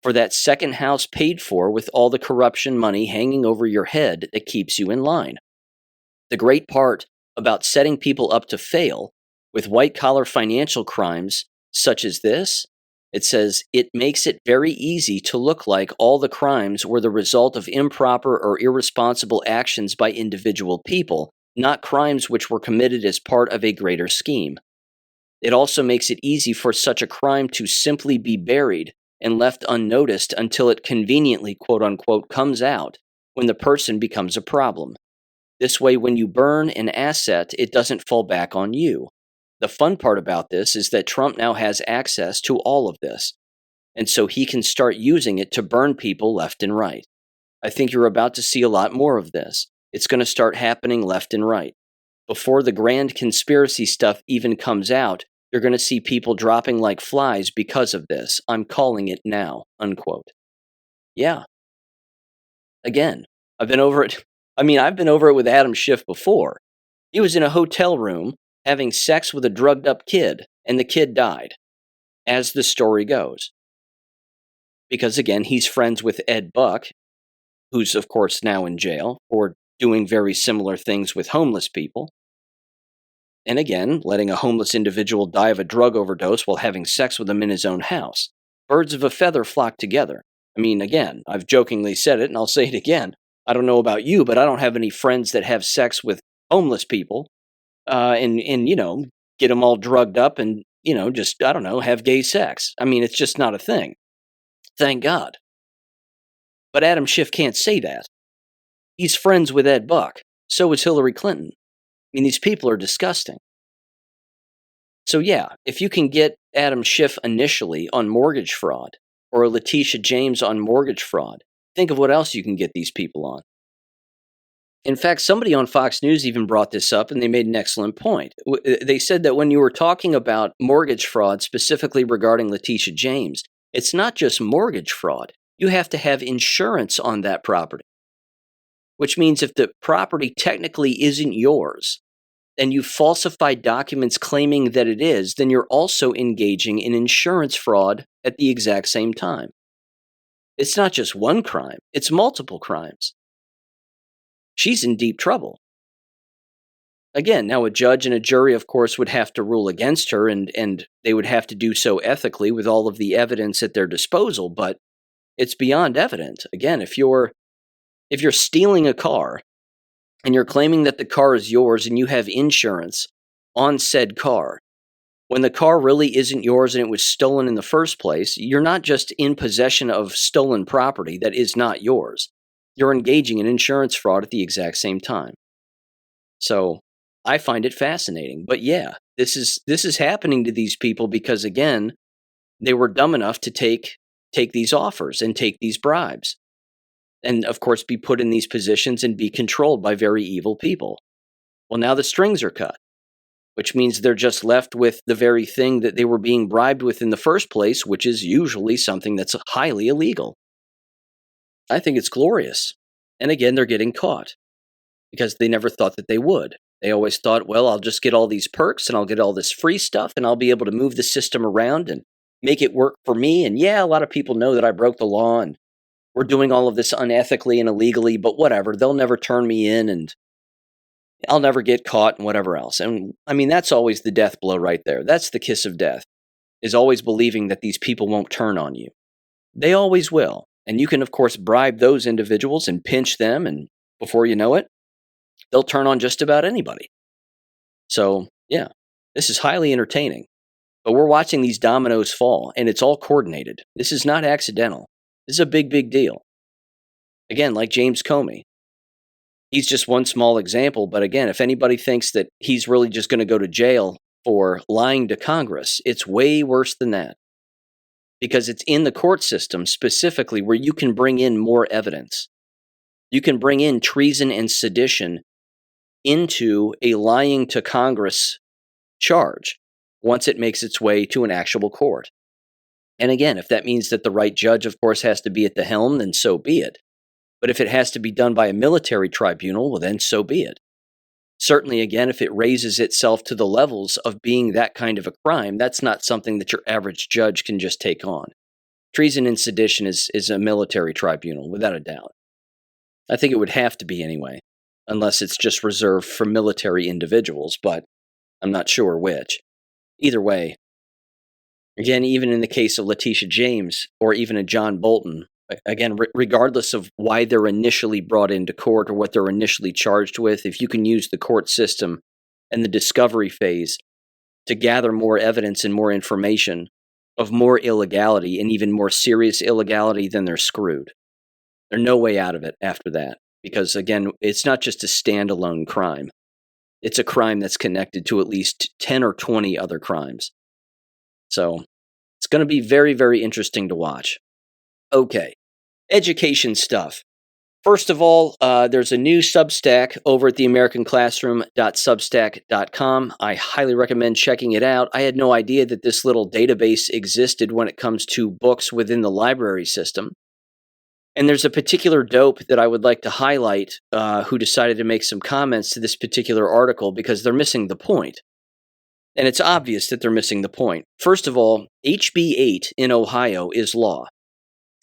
for that second house paid for with all the corruption money hanging over your head that keeps you in line. The great part about setting people up to fail with white-collar financial crimes such as this, it says, it makes it very easy to look like all the crimes were the result of improper or irresponsible actions by individual people, not crimes which were committed as part of a greater scheme. It also makes it easy for such a crime to simply be buried and left unnoticed until it conveniently, quote-unquote, comes out when the person becomes a problem. This way, when you burn an asset, it doesn't fall back on you. The fun part about this is that Trump now has access to all of this, and so he can start using it to burn people left and right. I think you're about to see a lot more of this. It's going to start happening left and right. Before the grand conspiracy stuff even comes out, you're going to see people dropping like flies because of this. I'm calling it now, unquote. Yeah. Again, I've been over it. I've been over it with Adam Schiff before. He was in a hotel room having sex with a drugged up kid, and the kid died, as the story goes. Because again, he's friends with Ed Buck, who's of course now in jail for doing very similar things with homeless people. And again, letting a homeless individual die of a drug overdose while having sex with him in his own house. Birds of a feather flock together. Again, I've jokingly said it, and I'll say it again. I don't know about you, but I don't have any friends that have sex with homeless people and get them all drugged up and, have gay sex. It's just not a thing. Thank God. But Adam Schiff can't say that. He's friends with Ed Buck. So is Hillary Clinton. These people are disgusting. So yeah, if you can get Adam Schiff initially on mortgage fraud, or Letitia James on mortgage fraud, think of what else you can get these people on. In fact, somebody on Fox News even brought this up, and they made an excellent point. They said that when you were talking about mortgage fraud, specifically regarding Letitia James, it's not just mortgage fraud. You have to have insurance on that property. Which means if the property technically isn't yours, and you falsified documents claiming that it is, then you're also engaging in insurance fraud at the exact same time. It's not just one crime, it's multiple crimes. She's in deep trouble. Again, now a judge and a jury, of course, would have to rule against her, and they would have to do so ethically with all of the evidence at their disposal, but it's beyond evident. Again, if you're stealing a car and you're claiming that the car is yours and you have insurance on said car, when the car really isn't yours and it was stolen in the first place, you're not just in possession of stolen property that is not yours. You're engaging in insurance fraud at the exact same time. So I find it fascinating. But yeah, this is happening to these people because, again, they were dumb enough to take these offers and take these bribes. And, of course, be put in these positions and be controlled by very evil people. Well, now the strings are cut, which means they're just left with the very thing that they were being bribed with in the first place, which is usually something that's highly illegal. I think it's glorious. And again, they're getting caught because they never thought that they would. They always thought, well, I'll just get all these perks and I'll get all this free stuff and I'll be able to move the system around and make it work for me. And yeah, a lot of people know that I broke the law and we're doing all of this unethically and illegally, but whatever, they'll never turn me in and I'll never get caught and whatever else. And I mean, that's always the death blow right there. That's the kiss of death, is always believing that these people won't turn on you. They always will. And you can, of course, bribe those individuals and pinch them, and before you know it, they'll turn on just about anybody. So, yeah, this is highly entertaining. But we're watching these dominoes fall, and it's all coordinated. This is not accidental. This is a big, big deal. Again, like James Comey. He's just one small example, but again, if anybody thinks that he's really just going to go to jail for lying to Congress, it's way worse than that. Because it's in the court system specifically where you can bring in more evidence. You can bring in treason and sedition into a lying to Congress charge once it makes its way to an actual court. And again, if that means that the right judge, of course, has to be at the helm, then so be it. But if it has to be done by a military tribunal, well, then so be it. Certainly, again, if it raises itself to the levels of being that kind of a crime, that's not something that your average judge can just take on. Treason and sedition is a military tribunal, without a doubt. I think it would have to be anyway, unless it's just reserved for military individuals, but I'm not sure which. Either way, again, even in the case of Letitia James or even a John Bolton, again, regardless of why they're initially brought into court or what they're initially charged with, if you can use the court system and the discovery phase to gather more evidence and more information of more illegality and even more serious illegality, then they're screwed. There's no way out of it after that. Because, again, it's not just a standalone crime. It's a crime that's connected to at least 10 or 20 other crimes. So it's going to be very, very interesting to watch. Okay, education stuff. First of all, there's a new Substack over at theamericanclassroom.substack.com. I highly recommend checking it out. I had no idea that this little database existed when it comes to books within the library system. And there's a particular dope that I would like to highlight who decided to make some comments to this particular article because they're missing the point. And it's obvious that they're missing the point. First of all, HB 8 in Ohio is law.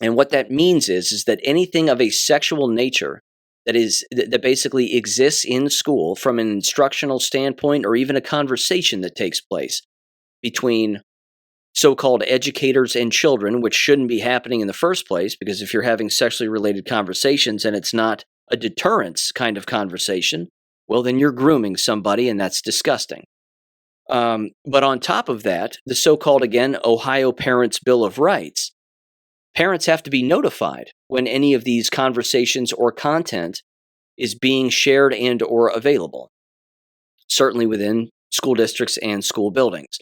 And what that means is that anything of a sexual nature that basically exists in school from an instructional standpoint or even a conversation that takes place between so-called educators and children, which shouldn't be happening in the first place, because if you're having sexually related conversations and it's not a deterrence kind of conversation, well, then you're grooming somebody, and that's disgusting. But on top of that, the so-called, again, Ohio Parents' Bill of Rights, parents have to be notified when any of these conversations or content is being shared and or available, certainly within school districts and school buildings.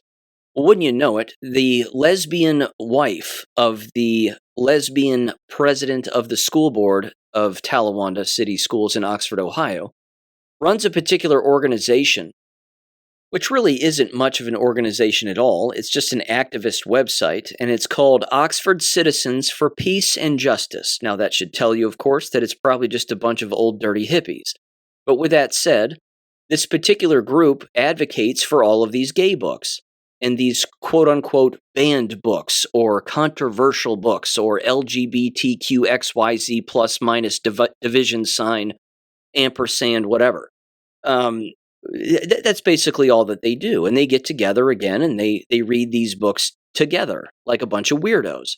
Well, wouldn't you know it, the lesbian wife of the lesbian president of the school board of Talawanda City Schools in Oxford, Ohio, runs a particular organization, which really isn't much of an organization at all. It's just an activist website, and it's called Oxford Citizens for Peace and Justice. Now, that should tell you, of course, that it's probably just a bunch of old dirty hippies. But with that said, this particular group advocates for all of these gay books. and these quote-unquote banned books or controversial books or LGBTQXYZ plus minus division sign ampersand whatever. That's basically all that they do. And they get together again and they read these books together like a bunch of weirdos.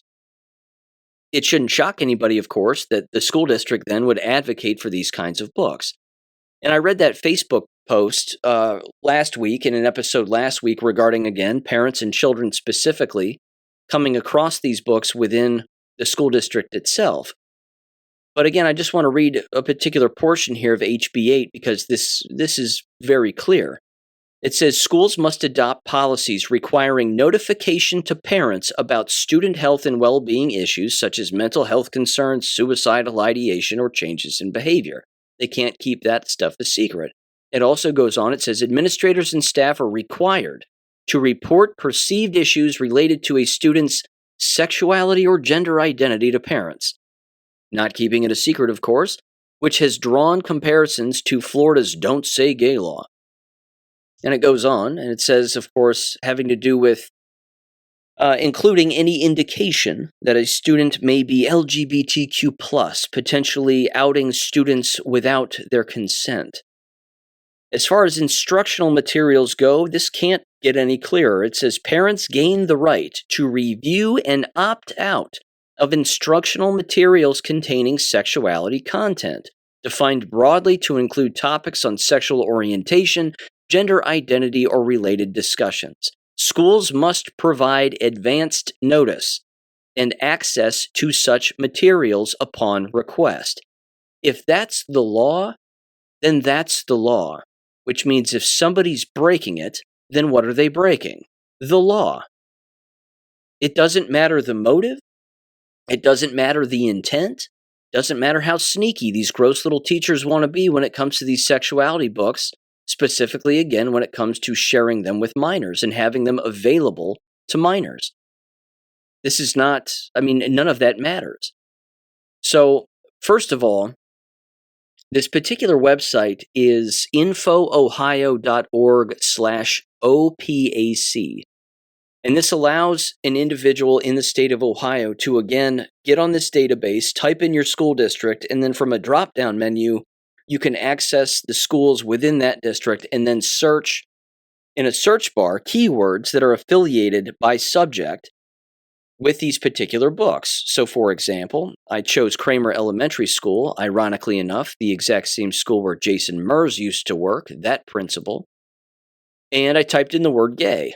It shouldn't shock anybody, of course, that the school district then would advocate for these kinds of books. And I read that Facebook post last week in an episode last week regarding, again, parents and children specifically coming across these books within the school district itself. But again, I just want to read a particular portion here of HB 8 because this is very clear. It says schools must adopt policies requiring notification to parents about student health and well-being issues such as mental health concerns, suicidal ideation, or changes in behavior. They can't keep that stuff a secret. It also goes on, it says administrators and staff are required to report perceived issues related to a student's sexuality or gender identity to parents. Not keeping it a secret, of course, which has drawn comparisons to Florida's Don't Say Gay law. And it goes on, and it says, of course, having to do with including any indication that a student may be LGBTQ+, potentially outing students without their consent. As far as instructional materials go, this can't get any clearer. It says parents gain the right to review and opt out of instructional materials containing sexuality content, defined broadly to include topics on sexual orientation, gender identity, or related discussions. Schools must provide advanced notice and access to such materials upon request. If that's the law, then that's the law, which means if somebody's breaking it, then what are they breaking? The law. It doesn't matter the motive. It doesn't matter the intent. Doesn't matter how sneaky these gross little teachers want to be when it comes to these sexuality books. Specifically, again, when it comes to sharing them with minors and having them available to minors. This is not, none of that matters. So, first of all, this particular website is infoohio.org/OPAC. And this allows an individual in the state of Ohio to, again, get on this database, type in your school district, and then from a drop-down menu, you can access the schools within that district and then search in a search bar keywords that are affiliated by subject with these particular books. So, for example, I chose Kramer Elementary School, ironically enough, the exact same school where Jason Mers used to work, that principal, and I typed in the word gay.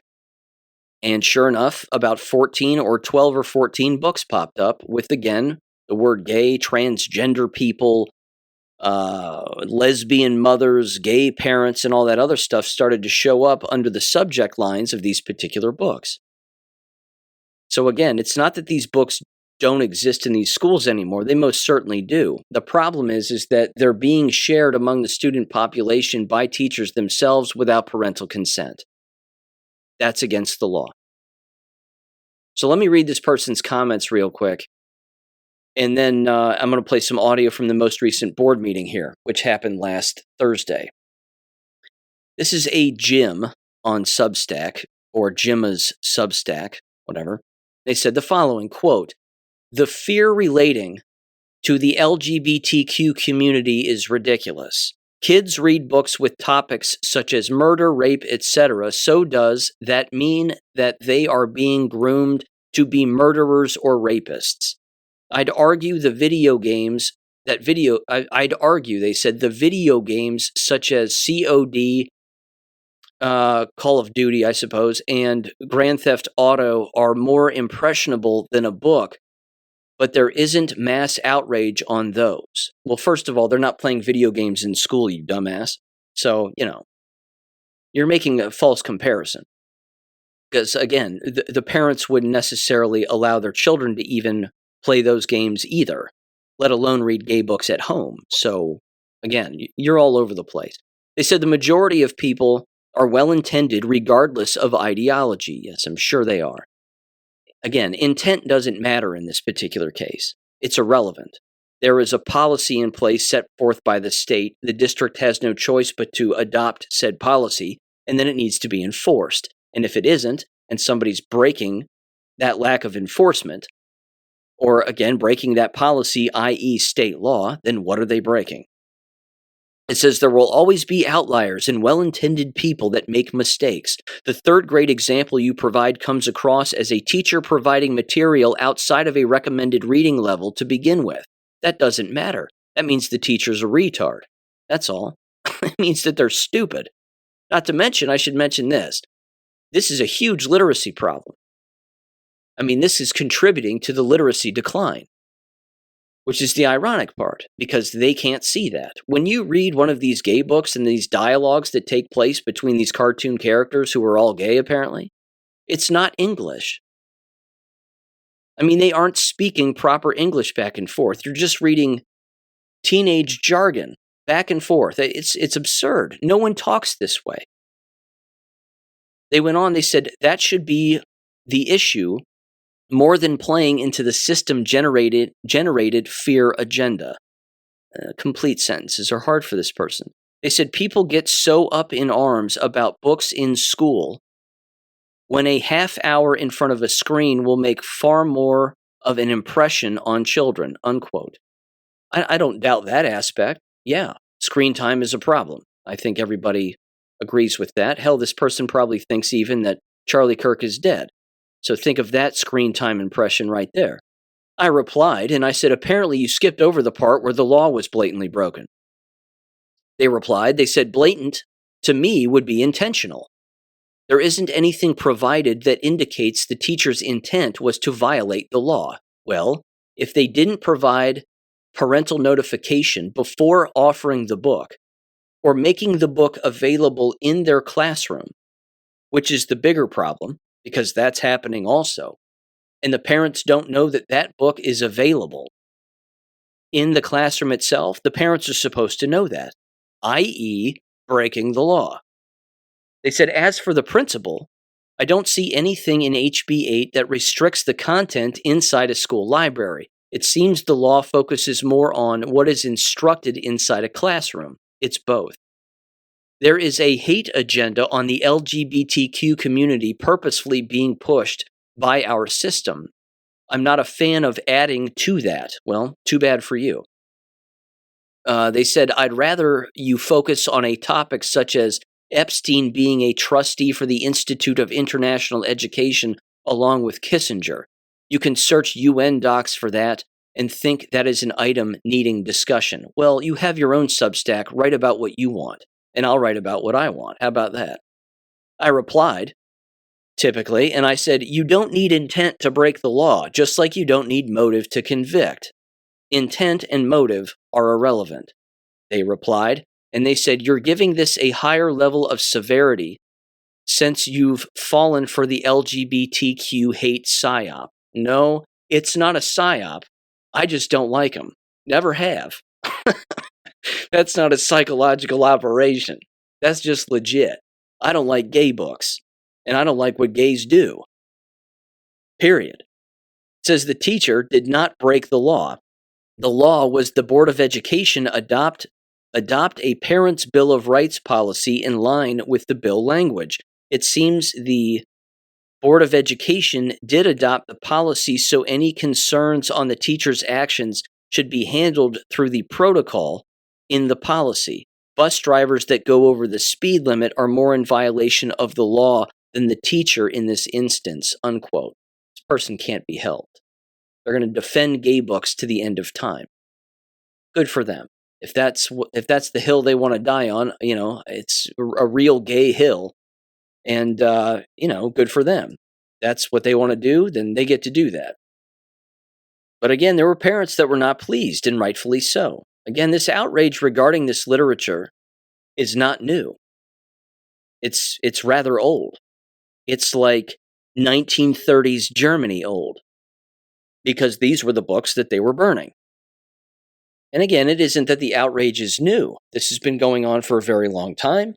And sure enough, about 14 or 12 or 14 books popped up with, again, the word gay, transgender people, lesbian mothers, gay parents, and all that other stuff started to show up under the subject lines of these particular books. So again, it's not that these books don't exist in these schools anymore. They most certainly do. The problem is that they're being shared among the student population by teachers themselves without parental consent. That's against the law. So let me read this person's comments real quick. And then I'm going to play some audio from the most recent board meeting here, which happened last Thursday. This is a Jim on Substack, or Jimma's Substack, whatever. They said the following, quote, "The fear relating to the LGBTQ community is ridiculous. Kids read books with topics such as murder, rape, etc. So does that mean that they are being groomed to be murderers or rapists? I'd argue the video games such as COD, Call of Duty, I suppose, and Grand Theft Auto are more impressionable than a book, but there isn't mass outrage on those." Well, first of all, they're not playing video games in school, you dumbass. So, you're making a false comparison. Because, again, the parents wouldn't necessarily allow their children to even play those games either, let alone read gay books at home. So, again, you're all over the place. They said the majority of people are well-intended regardless of ideology. Yes, I'm sure they are. Again, intent doesn't matter in this particular case. It's irrelevant. There is a policy in place set forth by the state. The district has no choice but to adopt said policy, and then it needs to be enforced. And if it isn't, and somebody's breaking that lack of enforcement, or again, breaking that policy, i.e. state law, then what are they breaking? It says there will always be outliers and well-intended people that make mistakes. The third grade example you provide comes across as a teacher providing material outside of a recommended reading level to begin with. That doesn't matter. That means the teacher's a retard. That's all. It means that they're stupid. Not to mention, I should mention this. This is a huge literacy problem. I mean, this is contributing to the literacy decline, which is the ironic part, because they can't see that. When you read one of these gay books and these dialogues that take place between these cartoon characters who are all gay, apparently, it's not English. I mean, they aren't speaking proper English back and forth. You're just reading teenage jargon back and forth. It's absurd. No one talks this way. They went on, they said that should be the issue more than playing into the system-generated fear agenda. Complete sentences are hard for this person. They said people get so up in arms about books in school when a half hour in front of a screen will make far more of an impression on children, unquote. I don't doubt that aspect. Yeah, screen time is a problem. I think everybody agrees with that. Hell, this person probably thinks even that Charlie Kirk is dead. So think of that screen time impression right there. I replied, and I said, apparently you skipped over the part where the law was blatantly broken. They replied, they said, blatant, to me, would be intentional. There isn't anything provided that indicates the teacher's intent was to violate the law. Well, if they didn't provide parental notification before offering the book, or making the book available in their classroom, which is the bigger problem, because that's happening also, and the parents don't know that that book is available in the classroom itself, the parents are supposed to know that, i.e., breaking the law. They said, as for the principal, I don't see anything in HB 8 that restricts the content inside a school library. It seems the law focuses more on what is instructed inside a classroom. It's both. There is a hate agenda on the LGBTQ community purposefully being pushed by our system. I'm not a fan of adding to that. Well, too bad for you. They said, I'd rather you focus on a topic such as Epstein being a trustee for the Institute of International Education along with Kissinger. You can search UN docs for that and think that is an item needing discussion. Well, you have your own Substack. Write about what you want, and I'll write about what I want. How about that? I replied, typically, and I said, you don't need intent to break the law, just like you don't need motive to convict. Intent and motive are irrelevant. They replied, and they said, you're giving this a higher level of severity since you've fallen for the LGBTQ hate psyop. No, it's not a psyop. I just don't like them. Never have. That's not a psychological operation. That's just legit. I don't like gay books, and I don't like what gays do. Period. It says the teacher did not break the law. The law was the Board of Education adopt a Parents' Bill of Rights policy in line with the bill language. It seems the Board of Education did adopt the policy, so any concerns on the teacher's actions should be handled through the protocol in the policy. Bus drivers that go over the speed limit are more in violation of the law than the teacher in this instance, unquote. This person can't be helped. They're going to defend gay books to the end of time. Good for them. If that's the hill they want to die on, it's a real gay hill. And, good for them. That's what they want to do, then they get to do that. But again, there were parents that were not pleased, and rightfully so. Again, this outrage regarding this literature is not new. It's rather old. It's like 1930s Germany old, because these were the books that they were burning. And again, it isn't that the outrage is new. This has been going on for a very long time.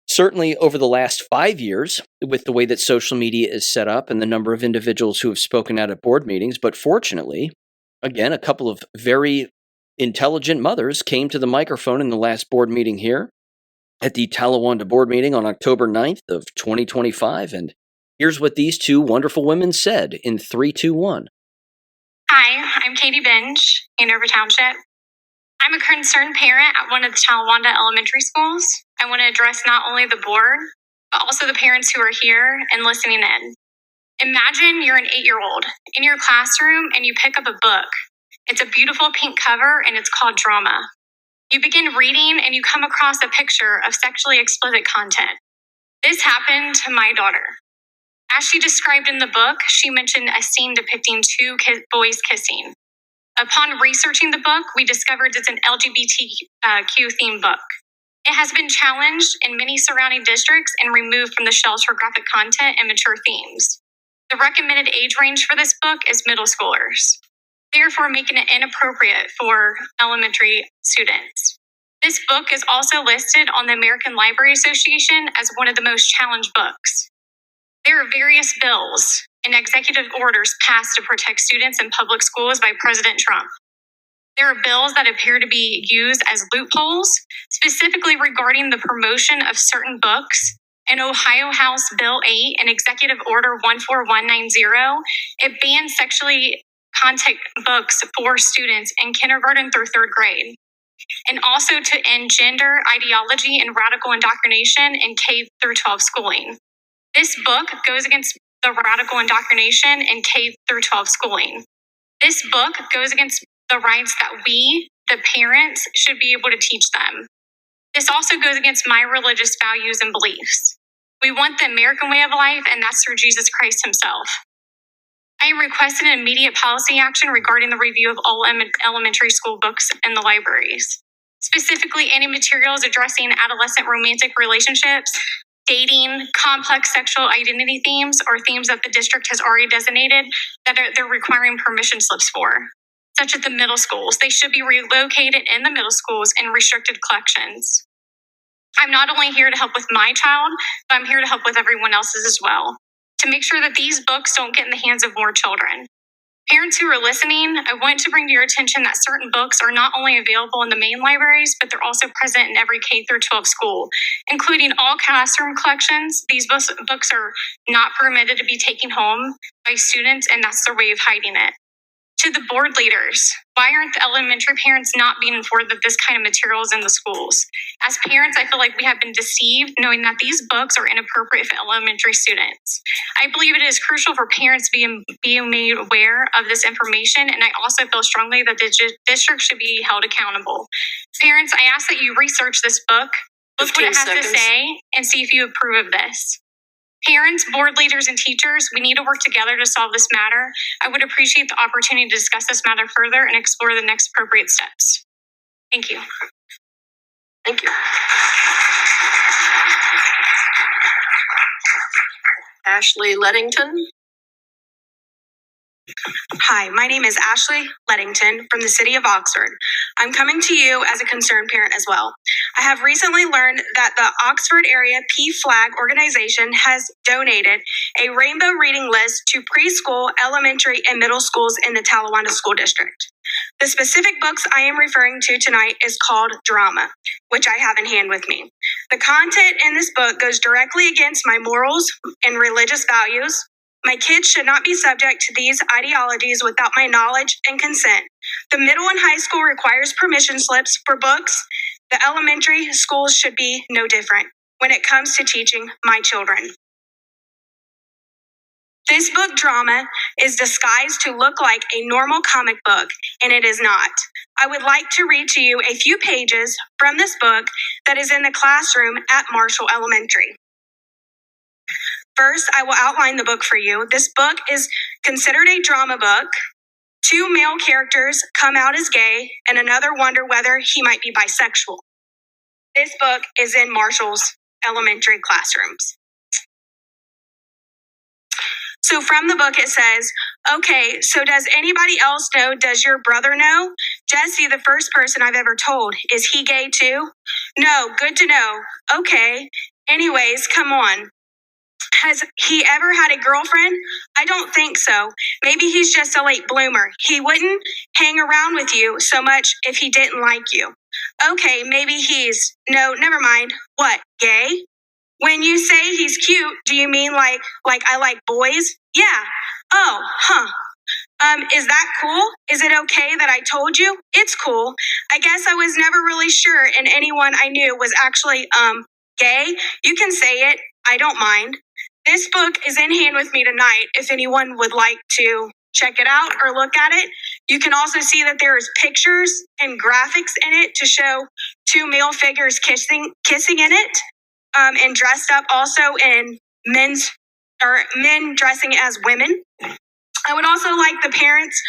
Certainly over the last 5 years, with the way that social media is set up and the number of individuals who have spoken out at board meetings. But fortunately, again, a couple of very intelligent mothers came to the microphone in the last board meeting here at the Talawanda board meeting on October 9th of 2025. And Here's what these two wonderful women said in 3, 2, 1. Hi, I'm Katie Binge, Hanover Township. I'm a concerned parent at one of the Talawanda elementary schools. I want to address not only the board, but also the parents who are here and listening in. Imagine you're an 8-year-old in your classroom and you pick up a book. It's a beautiful pink cover and it's called Drama. You begin reading and you come across a picture of sexually explicit content. This happened to my daughter. As she described in the book, she mentioned a scene depicting two boys kissing. Upon researching the book, we discovered it's an LGBTQ themed book. It has been challenged in many surrounding districts and removed from the shelves for graphic content and mature themes. The recommended age range for this book is middle schoolers, therefore making it inappropriate for elementary students. This book is also listed on the American Library Association as one of the most challenged books. There are various bills and executive orders passed to protect students in public schools by President Trump. There are bills that appear to be used as loopholes, specifically regarding the promotion of certain books. In Ohio House Bill 8 and Executive Order 14190, it bans sexually content books for students in kindergarten through 3rd grade, and also to end gender ideology and radical indoctrination in K through 12 schooling. This book goes against the radical indoctrination in K through 12 schooling. This book goes against the rights that we, the parents, should be able to teach them. This also goes against my religious values and beliefs. We want the American way of life, and that's through Jesus Christ himself. I am requesting an immediate policy action regarding the review of all elementary school books in the libraries. Specifically, any materials addressing adolescent romantic relationships, dating, complex sexual identity themes, or themes that the district has already designated that they're requiring permission slips for, such as the middle schools. They should be relocated in the middle schools in restricted collections. I'm not only here to help with my child, but I'm here to help with everyone else's as well, to make sure that these books don't get in the hands of more children. Parents who are listening, I want to bring to your attention that certain books are not only available in the main libraries, but they're also present in every K through 12 school, including all classroom collections. These books are not permitted to be taken home by students, and that's their way of hiding it. To the board leaders, why aren't the elementary parents not being informed that this kind of material is in the schools? As parents, I feel like we have been deceived knowing that these books are inappropriate for elementary students. I believe it is crucial for parents being made aware of this information, and I also feel strongly that the district should be held accountable. Parents, I ask that you research this book, look what it has to say, and see if you approve of this. Parents, board leaders, and teachers, we need to work together to solve this matter. I would appreciate the opportunity to discuss this matter further and explore the next appropriate steps. Thank you. Thank you. Ashley Lettington. Hi, my name is Ashley Lettington from the city of Oxford. I'm coming to you as a concerned parent as well. I have recently learned that the Oxford Area PFLAG organization has donated a rainbow reading list to preschool, elementary, and middle schools in the Talawanda School District. The specific books I am referring to tonight is called Drama, which I have in hand with me. The content in this book goes directly against my morals and religious values. My kids should not be subject to these ideologies without my knowledge and consent. The middle and high school requires permission slips for books. The elementary schools should be no different when it comes to teaching my children. This book, Drama, is disguised to look like a normal comic book, and it is not. I would like to read to you a few pages from this book that is in the classroom at Marshall Elementary. First, I will outline the book for you. This book is considered a drama book. Two male characters come out as gay, and another wonder whether he might be bisexual. This book is in Marshall's elementary classrooms. So from the book it says, okay, so does anybody else know? Does your brother know? Jesse, the first person I've ever told. Is he gay too? No, good to know. Okay. Anyways, come on. Has he ever had a girlfriend? I don't think so. Maybe he's just a late bloomer. He wouldn't hang around with you so much if he didn't like you. Okay, maybe he's... No, never mind. What, gay? When you say he's cute, do you mean like I like boys? Yeah. Oh, huh. Is that cool? Is it okay that I told you? It's cool. I guess I was never really sure and anyone I knew was actually, gay. You can say it. I don't mind. This book is in hand with me tonight if anyone would like to check it out or look at it. You can also see that there is pictures and graphics in it to show two male figures kissing in it, and dressed up also in men dressing as women. I would also like the parents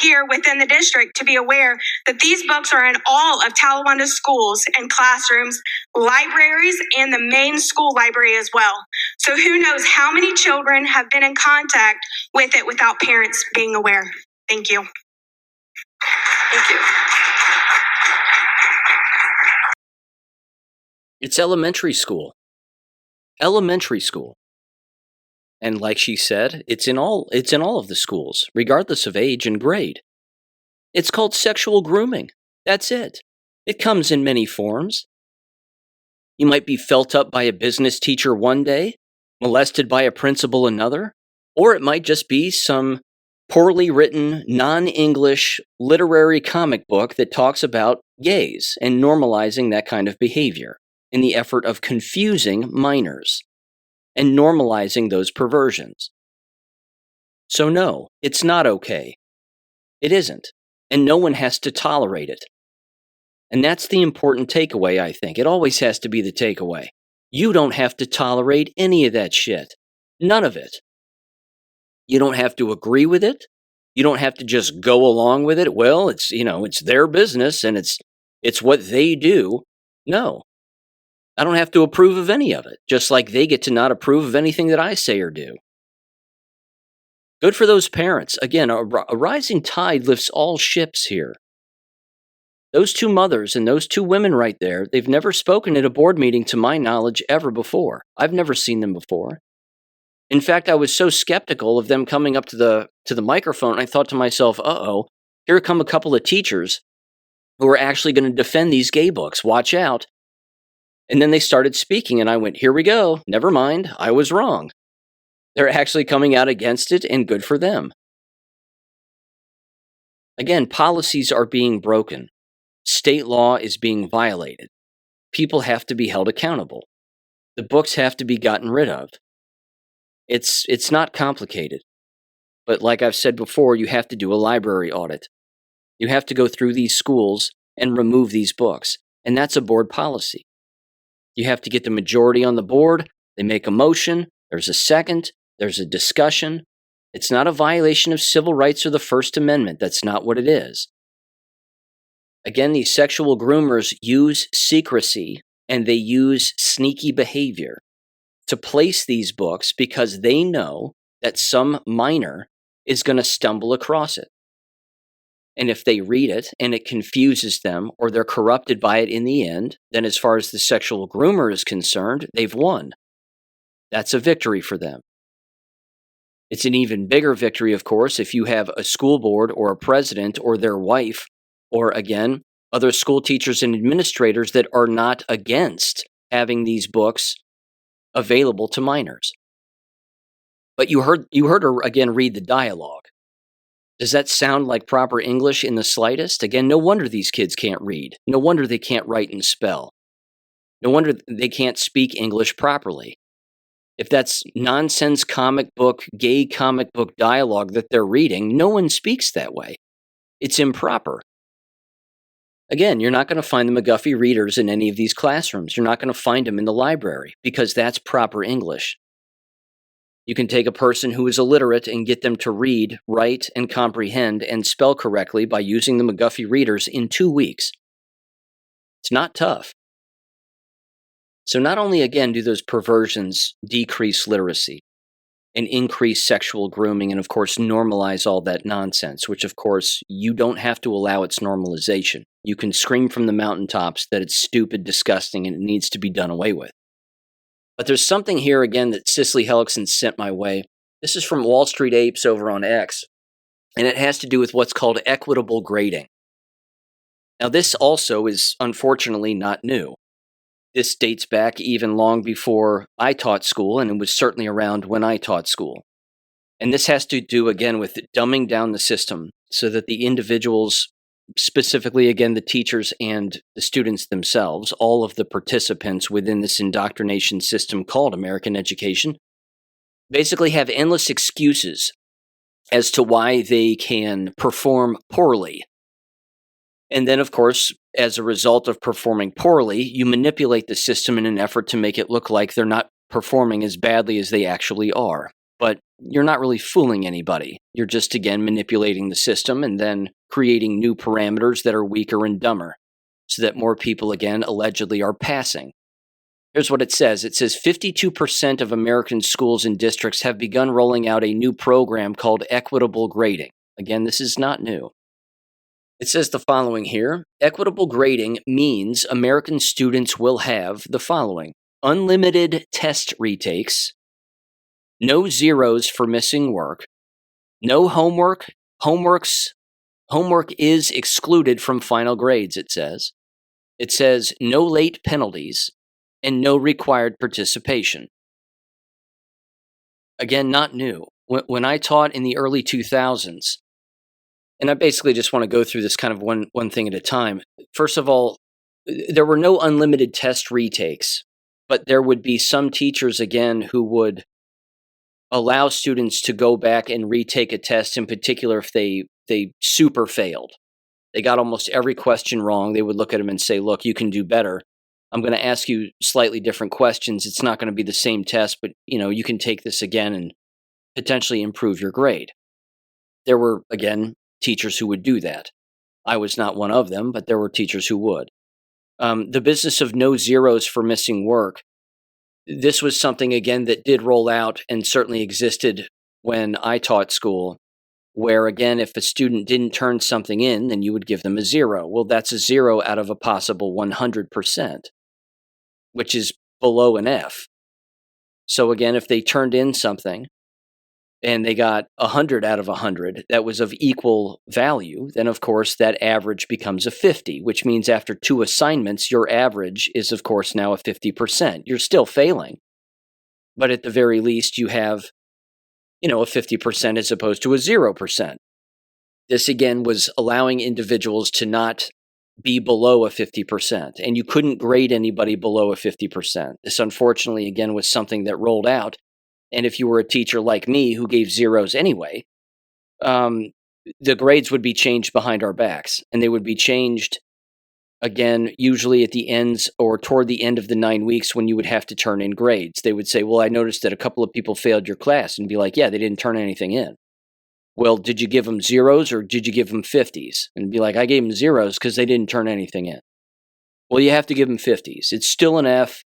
here within the district to be aware that these books are in all of Talawanda schools and classrooms, libraries, and the main school library as well. So who knows how many children have been in contact with it without parents being aware. Thank you. Thank you. It's elementary school. Elementary school. And like she said, it's in all of the schools, regardless of age and grade. It's called sexual grooming. That's it. It comes in many forms. You might be felt up by a business teacher one day, molested by a principal another, or it might just be some poorly written, non-English literary comic book that talks about gays and normalizing that kind of behavior in the effort of confusing minors and normalizing those perversions. So no, it's not okay. It isn't. And no one has to tolerate it. And that's the important takeaway, I think. It always has to be the takeaway. You don't have to tolerate any of that shit. None of it. You don't have to agree with it. You don't have to just go along with it. Well, it's their business and it's what they do. No. I don't have to approve of any of it, just like they get to not approve of anything that I say or do. Good for those parents. Again, a rising tide lifts all ships here. Those two mothers and those two women right there, they've never spoken at a board meeting to my knowledge ever before. I've never seen them before. In fact, I was so skeptical of them coming up to the microphone, I thought to myself, uh-oh, here come a couple of teachers who are actually going to defend these gay books. Watch out. And then they started speaking, and I went, here we go. Never mind. I was wrong. They're actually coming out against it, and good for them. Again, policies are being broken. State law is being violated. People have to be held accountable. The books have to be gotten rid of. It's not complicated. But like I've said before, you have to do a library audit. You have to go through these schools and remove these books. And that's a board policy. You have to get the majority on the board. They make a motion. There's a second. There's a discussion. It's not a violation of civil rights or the First Amendment. That's not what it is. Again, these sexual groomers use secrecy and they use sneaky behavior to place these books because they know that some minor is going to stumble across it. And if they read it and it confuses them or they're corrupted by it in the end, then as far as the sexual groomer is concerned, they've won. That's a victory for them. It's an even bigger victory, of course, if you have a school board or a president or their wife or, again, other school teachers and administrators that are not against having these books available to minors. But you heard her, again, read the dialogue. Does that sound like proper English in the slightest? Again, no wonder these kids can't read. No wonder they can't write and spell. No wonder they can't speak English properly. If that's nonsense gay comic book dialogue that they're reading, no one speaks that way. It's improper. Again, you're not going to find the McGuffey readers in any of these classrooms. You're not going to find them in the library because that's proper English. You can take a person who is illiterate and get them to read, write, and comprehend and spell correctly by using the McGuffey readers in 2 weeks. It's not tough. So not only, again, do those perversions decrease literacy and increase sexual grooming and, of course, normalize all that nonsense, which, of course, you don't have to allow its normalization. You can scream from the mountaintops that it's stupid, disgusting, and it needs to be done away with. But there's something here, again, that Cicely Hellickson sent my way. This is from Wall Street Apes over on X, and it has to do with what's called equitable grading. Now, this also is, unfortunately, not new. this dates back even long before I taught school, and it was certainly around when I taught school. And this has to do, again, with dumbing down the system so that the individuals, specifically, again, the teachers and the students themselves, all of the participants within this indoctrination system called American education, basically have endless excuses as to why they can perform poorly. And then, of course, as a result of performing poorly, you manipulate the system in an effort to make it look like they're not performing as badly as they actually are. But you're not really fooling anybody. You're just, again, manipulating the system and then creating new parameters that are weaker and dumber so that more people, again, allegedly are passing. Here's what it says. It says 52% of American schools and districts have begun rolling out a new program called Equitable grading. Again, this is not new. It says the following here. Equitable grading means American students will have the following: unlimited test retakes, no zeros for missing work, no homework. Homework is excluded from final grades, it says. It says no late penalties and no required participation. Again, not new. When I taught in the early 2000s, and I basically just want to go through this kind of one thing at a time. First of all, there were no unlimited test retakes, but there would be some teachers, again, who would allow students to go back and retake a test, in particular if they super failed. They got almost every question wrong. They would look at them and say, look, you can do better. I'm going to ask you slightly different questions. It's not going to be the same test, but you can take this again and potentially improve your grade. There were, again, teachers who would do that. I was not one of them, but there were teachers who would. The business of no zeros for missing work, this was something, again, that did roll out and certainly existed when I taught school, where, again, if a student didn't turn something in, then you would give them a 0. Well, that's a 0 out of a possible 100%, which is below an F. So, again, if they turned in something and they got 100 out of 100 that was of equal value, then, of course, that average becomes a 50, which means after 2 assignments, your average is, of course, now a 50%. You're still failing, but at the very least, you have, a 50% as opposed to a 0%. This, again, was allowing individuals to not be below a 50%, and you couldn't grade anybody below a 50%. This, unfortunately, again, was something that rolled out. And if you were a teacher like me who gave zeros anyway, the grades would be changed behind our backs. And they would be changed, again, usually at the ends or toward the end of the 9 weeks when you would have to turn in grades. They would say, well, I noticed that a couple of people failed your class, and be like, yeah, they didn't turn anything in. Well, did you give them zeros or did you give them 50s? And be like, I gave them zeros because they didn't turn anything in. Well, you have to give them 50s. It's still an F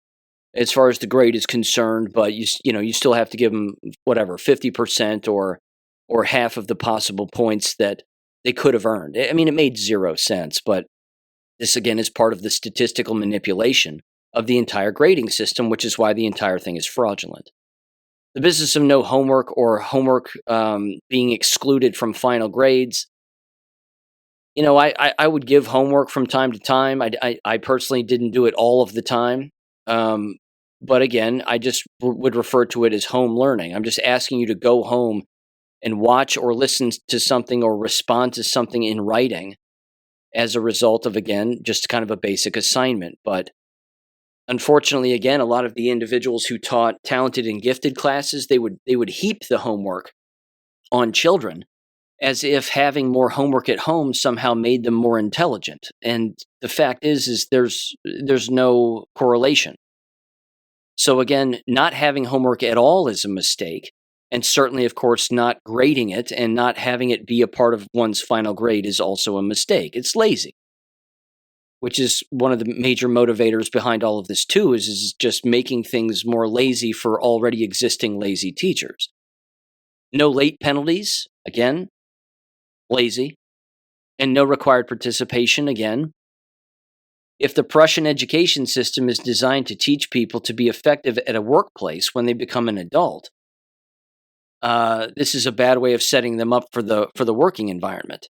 as far as the grade is concerned, but you still have to give them 50% or half of the possible points that they could have earned. I mean, it made 0 sense, but this again is part of the statistical manipulation of the entire grading system, which is why the entire thing is fraudulent. The business of no homework or homework being excluded from final grades. I would give homework from time to time. I personally didn't do it all of the time. But again, I just would refer to it as home learning. I'm just asking you to go home and watch or listen to something or respond to something in writing as a result of, again, just kind of a basic assignment. But unfortunately, again, a lot of the individuals who taught talented and gifted classes, they would heap the homework on children as if having more homework at home somehow made them more intelligent. And the fact is there's no correlation. So again, not having homework at all is a mistake. And certainly, of course, not grading it and not having it be a part of one's final grade is also a mistake. It's lazy, which is one of the major motivators behind all of this too, is just making things more lazy for already existing lazy teachers. No late penalties, again, lazy. And no required participation, again. If the Prussian education system is designed to teach people to be effective at a workplace when they become an adult, this is a bad way of setting them up for the working environment.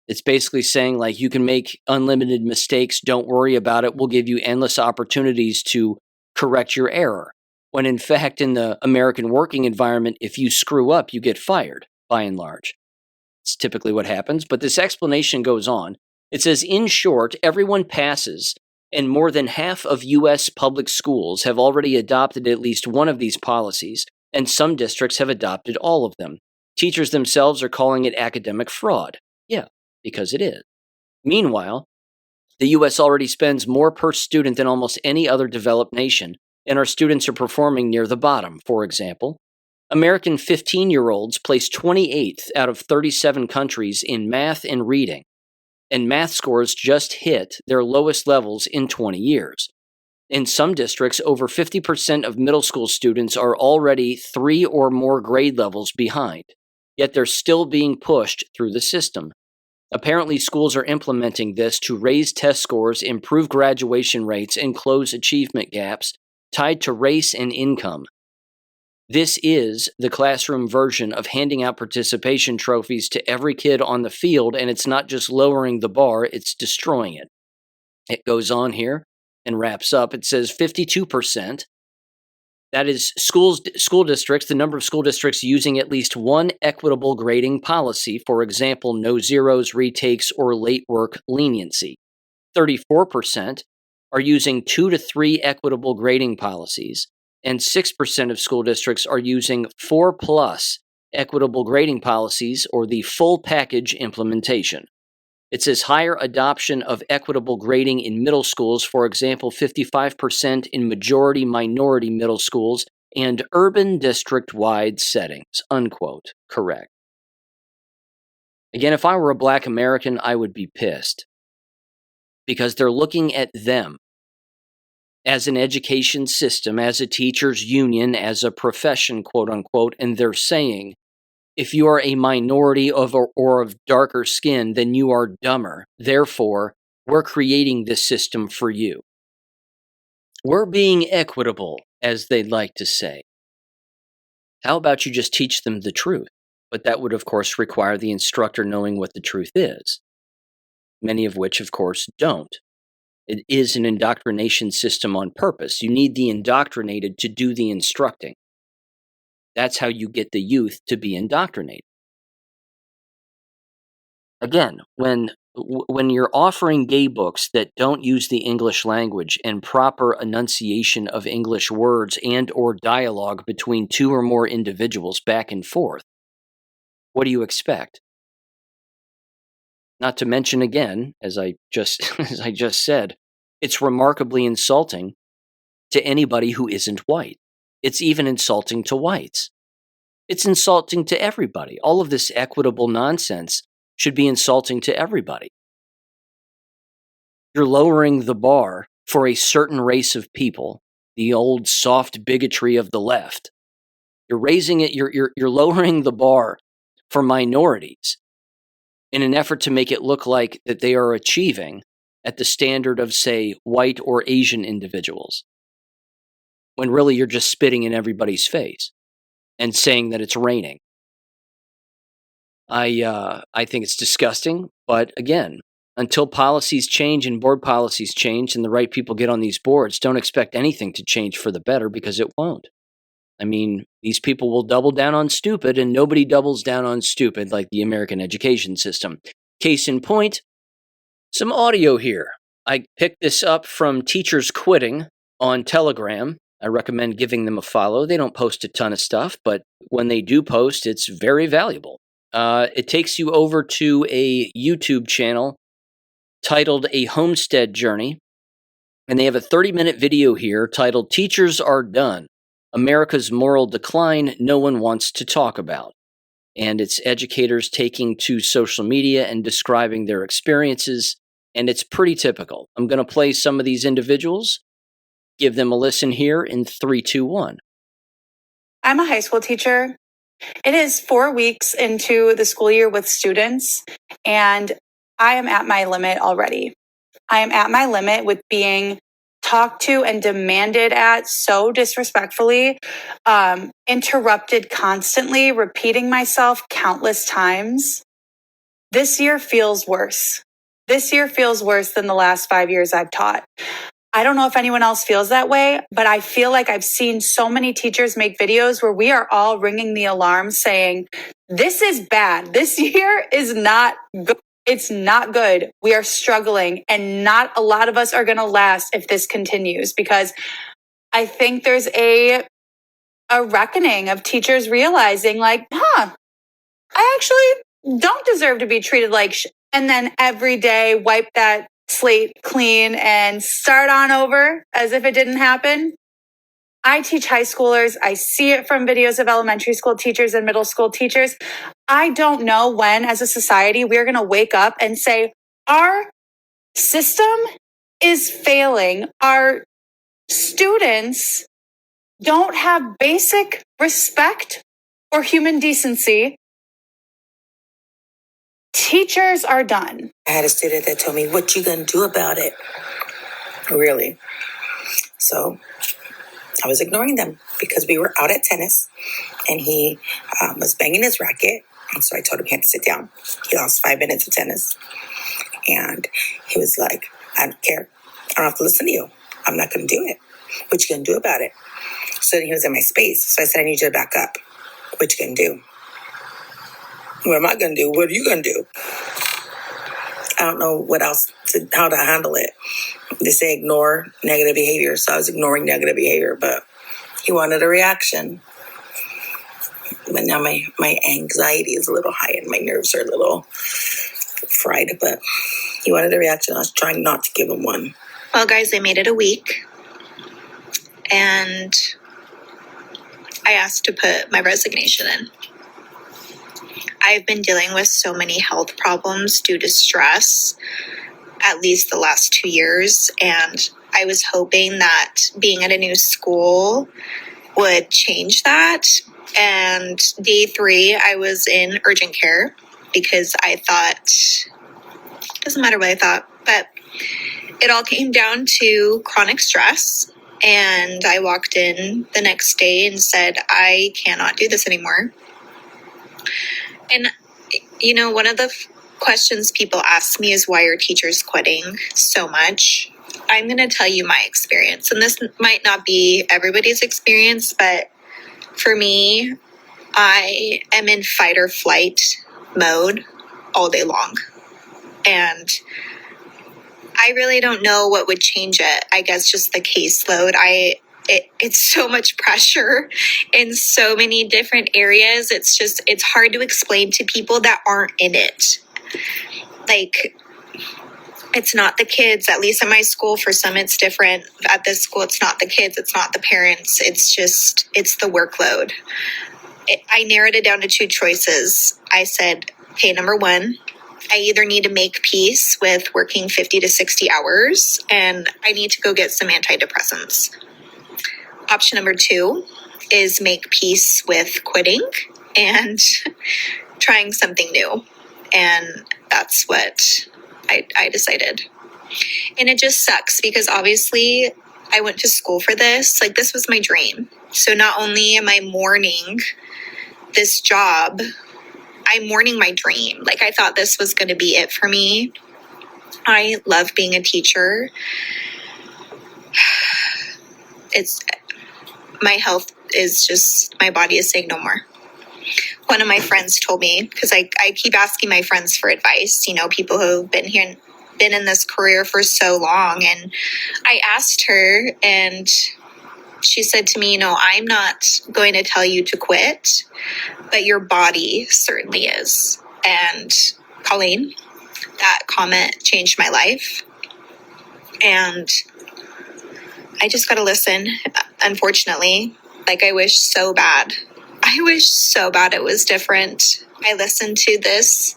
It's basically saying, like, you can make unlimited mistakes. Don't worry about it. We'll give you endless opportunities to correct your error. When in fact, in the American working environment, if you screw up, you get fired, by and large. It's typically what happens. But this explanation goes on. It says, in short, everyone passes, and more than half of U.S. public schools have already adopted at least one of these policies, and some districts have adopted all of them. Teachers themselves are calling it academic fraud. Yeah, because it is. Meanwhile, the U.S. already spends more per student than almost any other developed nation, and our students are performing near the bottom. For example, American 15-year-olds place 28th out of 37 countries in math and reading, and math scores just hit their lowest levels in 20 years. In some districts, over 50% of middle school students are already 3 or more grade levels behind, yet they're still being pushed through the system. Apparently, schools are implementing this to raise test scores, improve graduation rates, and close achievement gaps tied to race and income. This is the classroom version of handing out participation trophies to every kid on the field, and it's not just lowering the bar, it's destroying it. It goes on here and wraps up. It says 52%. That is school districts, the number of school districts using at least one equitable grading policy, for example, no zeros, retakes, or late work leniency. 34% are using 2 to 3 equitable grading policies, and 6% of school districts are using 4+ equitable grading policies, or the full package implementation. It says higher adoption of equitable grading in middle schools, for example, 55% in majority-minority middle schools and urban district-wide settings, unquote. Correct. Again, if I were a Black American, I would be pissed, because they're looking at them as an education system, as a teachers' union, as a profession, quote-unquote, and they're saying, if you are a minority or of darker skin, then you are dumber. Therefore, we're creating this system for you. We're being equitable, as they'd like to say. How about you just teach them the truth? But that would, of course, require the instructor knowing what the truth is, many of which, of course, don't. It is an indoctrination system on purpose. You need the indoctrinated to do the instructing. That's how you get the youth to be indoctrinated. Again, when you're offering gay books that don't use the English language and proper enunciation of English words and or dialogue between 2 or more individuals back and forth, what do you expect? Not to mention, again, as I just said, it's remarkably insulting to anybody who isn't white. It's even insulting to whites. It's insulting to everybody. All of this equitable nonsense should be insulting to everybody. You're lowering the bar for a certain race of people, the old soft bigotry of the left. You're raising it, you're lowering the bar for minorities in an effort to make it look like that they are achieving at the standard of, say, white or Asian individuals, when really you're just spitting in everybody's face and saying that it's raining. I think it's disgusting, but again, until policies change and board policies change and the right people get on these boards, don't expect anything to change for the better, because it won't. I mean, these people will double down on stupid, and nobody doubles down on stupid like the American education system. Case in point, some audio here. I picked this up from Teachers Quitting on Telegram. I recommend giving them a follow. They don't post a ton of stuff, but when they do post, it's very valuable. It takes you over to a YouTube channel titled A Homestead Journey, and they have a 30-minute video here titled Teachers Are Done, America's Moral Decline No One Wants to Talk About. And it's educators taking to social media and describing their experiences, and it's pretty typical. I'm going to play some of these individuals, give them a listen here in 3, 2, 1. I'm a high school teacher. It is 4 weeks into the school year with students, and I am at my limit already. I am at my limit with being talked to and demanded at so disrespectfully, interrupted constantly, repeating myself countless times. this year feels worse. This year feels worse than the last 5 years I've taught. I don't know if anyone else feels that way, but I feel like I've seen so many teachers make videos where we are all ringing the alarm saying, this is bad. This year is not good. It's not good. We are struggling, and not a lot of us are going to last if this continues, because I think there's a reckoning of teachers realizing like, I actually don't deserve to be treated like and then every day wipe that slate clean and start on over as if it didn't happen. I teach high schoolers. I see it from videos of elementary school teachers and middle school teachers. I don't know when, as a society, we're going to wake up and say, our system is failing. Our students don't have basic respect or human decency. Teachers are done. I had a student that told me, what you gonna do about it? Really? So I was ignoring them because we were out at tennis and he was banging his racket. And so I told him he had to sit down. He lost 5 minutes of tennis. And he was like, I don't care. I don't have to listen to you. I'm not gonna do it. What you gonna do about it? So then he was in my space. So I said, I need you to back up. What you gonna do? What am I gonna do? What are you gonna do? I don't know how to handle it. They say ignore negative behavior. So I was ignoring negative behavior, but he wanted a reaction. But now my anxiety is a little high and my nerves are a little fried, but he wanted a reaction. I was trying not to give him one. Well, guys, I made it a week and I asked to put my resignation in. I've been dealing with so many health problems due to stress, at least the last 2 years. And I was hoping that being at a new school would change that. And day 3, I was in urgent care because I thought, doesn't matter what I thought, but it all came down to chronic stress. And I walked in the next day and said, I cannot do this anymore. And, you know, one of the questions people ask me is, why are teachers quitting so much? I'm going to tell you my experience. And this might not be everybody's experience, but for me, I am in fight or flight mode all day long. And I really don't know what would change it. I guess just the caseload. It's so much pressure in so many different areas. It's hard to explain to people that aren't in it. Like, it's not the kids, at least at my school. For some, it's different. At this school, it's not the kids, it's not the parents. It's the workload. I narrowed it down to 2 choices. I said, okay, number 1, I either need to make peace with working 50 to 60 hours and I need to go get some antidepressants. Option number 2 is make peace with quitting and trying something new. And that's what I decided. And it just sucks because obviously I went to school for this. Like, this was my dream. So not only am I mourning this job, I'm mourning my dream. Like, I thought this was going to be it for me. I love being a teacher. My health is just, my body is saying no more. One of my friends told me, because I keep asking my friends for advice, you know, people who've been in this career for so long. And I asked her and she said to me, you know, I'm not going to tell you to quit, but your body certainly is. And Colleen, that comment changed my life. And I just got to listen, unfortunately. Like, I wish so bad it was different. I listened to this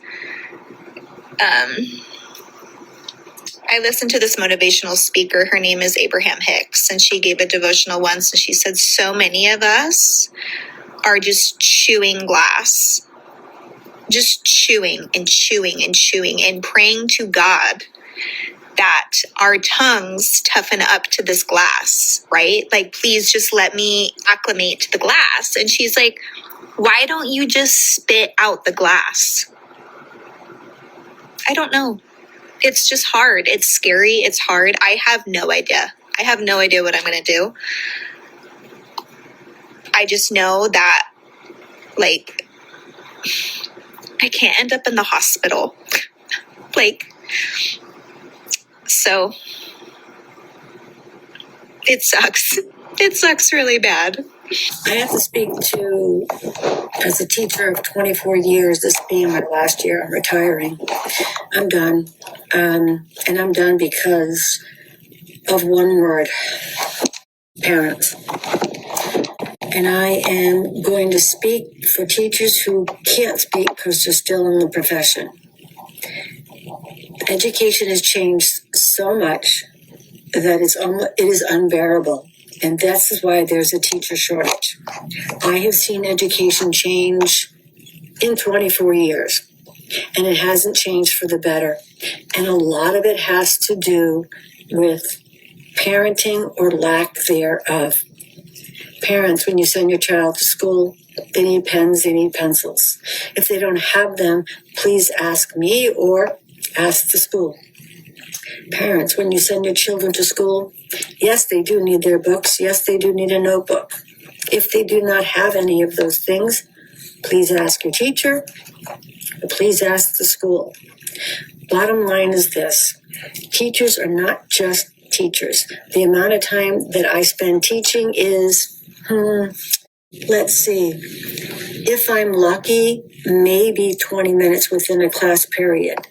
motivational speaker. Her name is Abraham Hicks, and she gave a devotional once, and she said, so many of us are just chewing glass, just chewing and chewing and chewing and praying to God that our tongues toughen up to this glass, right? Like, please just let me acclimate to the glass. And she's like, why don't you just spit out the glass? I don't know. It's just hard. It's scary. It's hard. I have no idea. I have no idea what I'm going to do. I just know that, like, I can't end up in the hospital. Like, so it sucks. It sucks really bad. I have to speak to, as a teacher of 24 years, this being my last year, I'm retiring. I'm done. And I'm done because of one word: parents. And I am going to speak for teachers who can't speak because they're still in the profession. Education has changed so much that it is unbearable. And that's why there's a teacher shortage. I have seen education change in 24 years, and it hasn't changed for the better. And a lot of it has to do with parenting or lack thereof. Parents, when you send your child to school, they need pens, they need pencils. If they don't have them, please ask me or ask the school. Parents, when you send your children to school, yes, they do need their books. Yes, they do need a notebook. If they do not have any of those things, please ask your teacher, or please ask the school. Bottom line is this: teachers are not just teachers. The amount of time that I spend teaching is, let's see, if I'm lucky, maybe 20 minutes within a class period.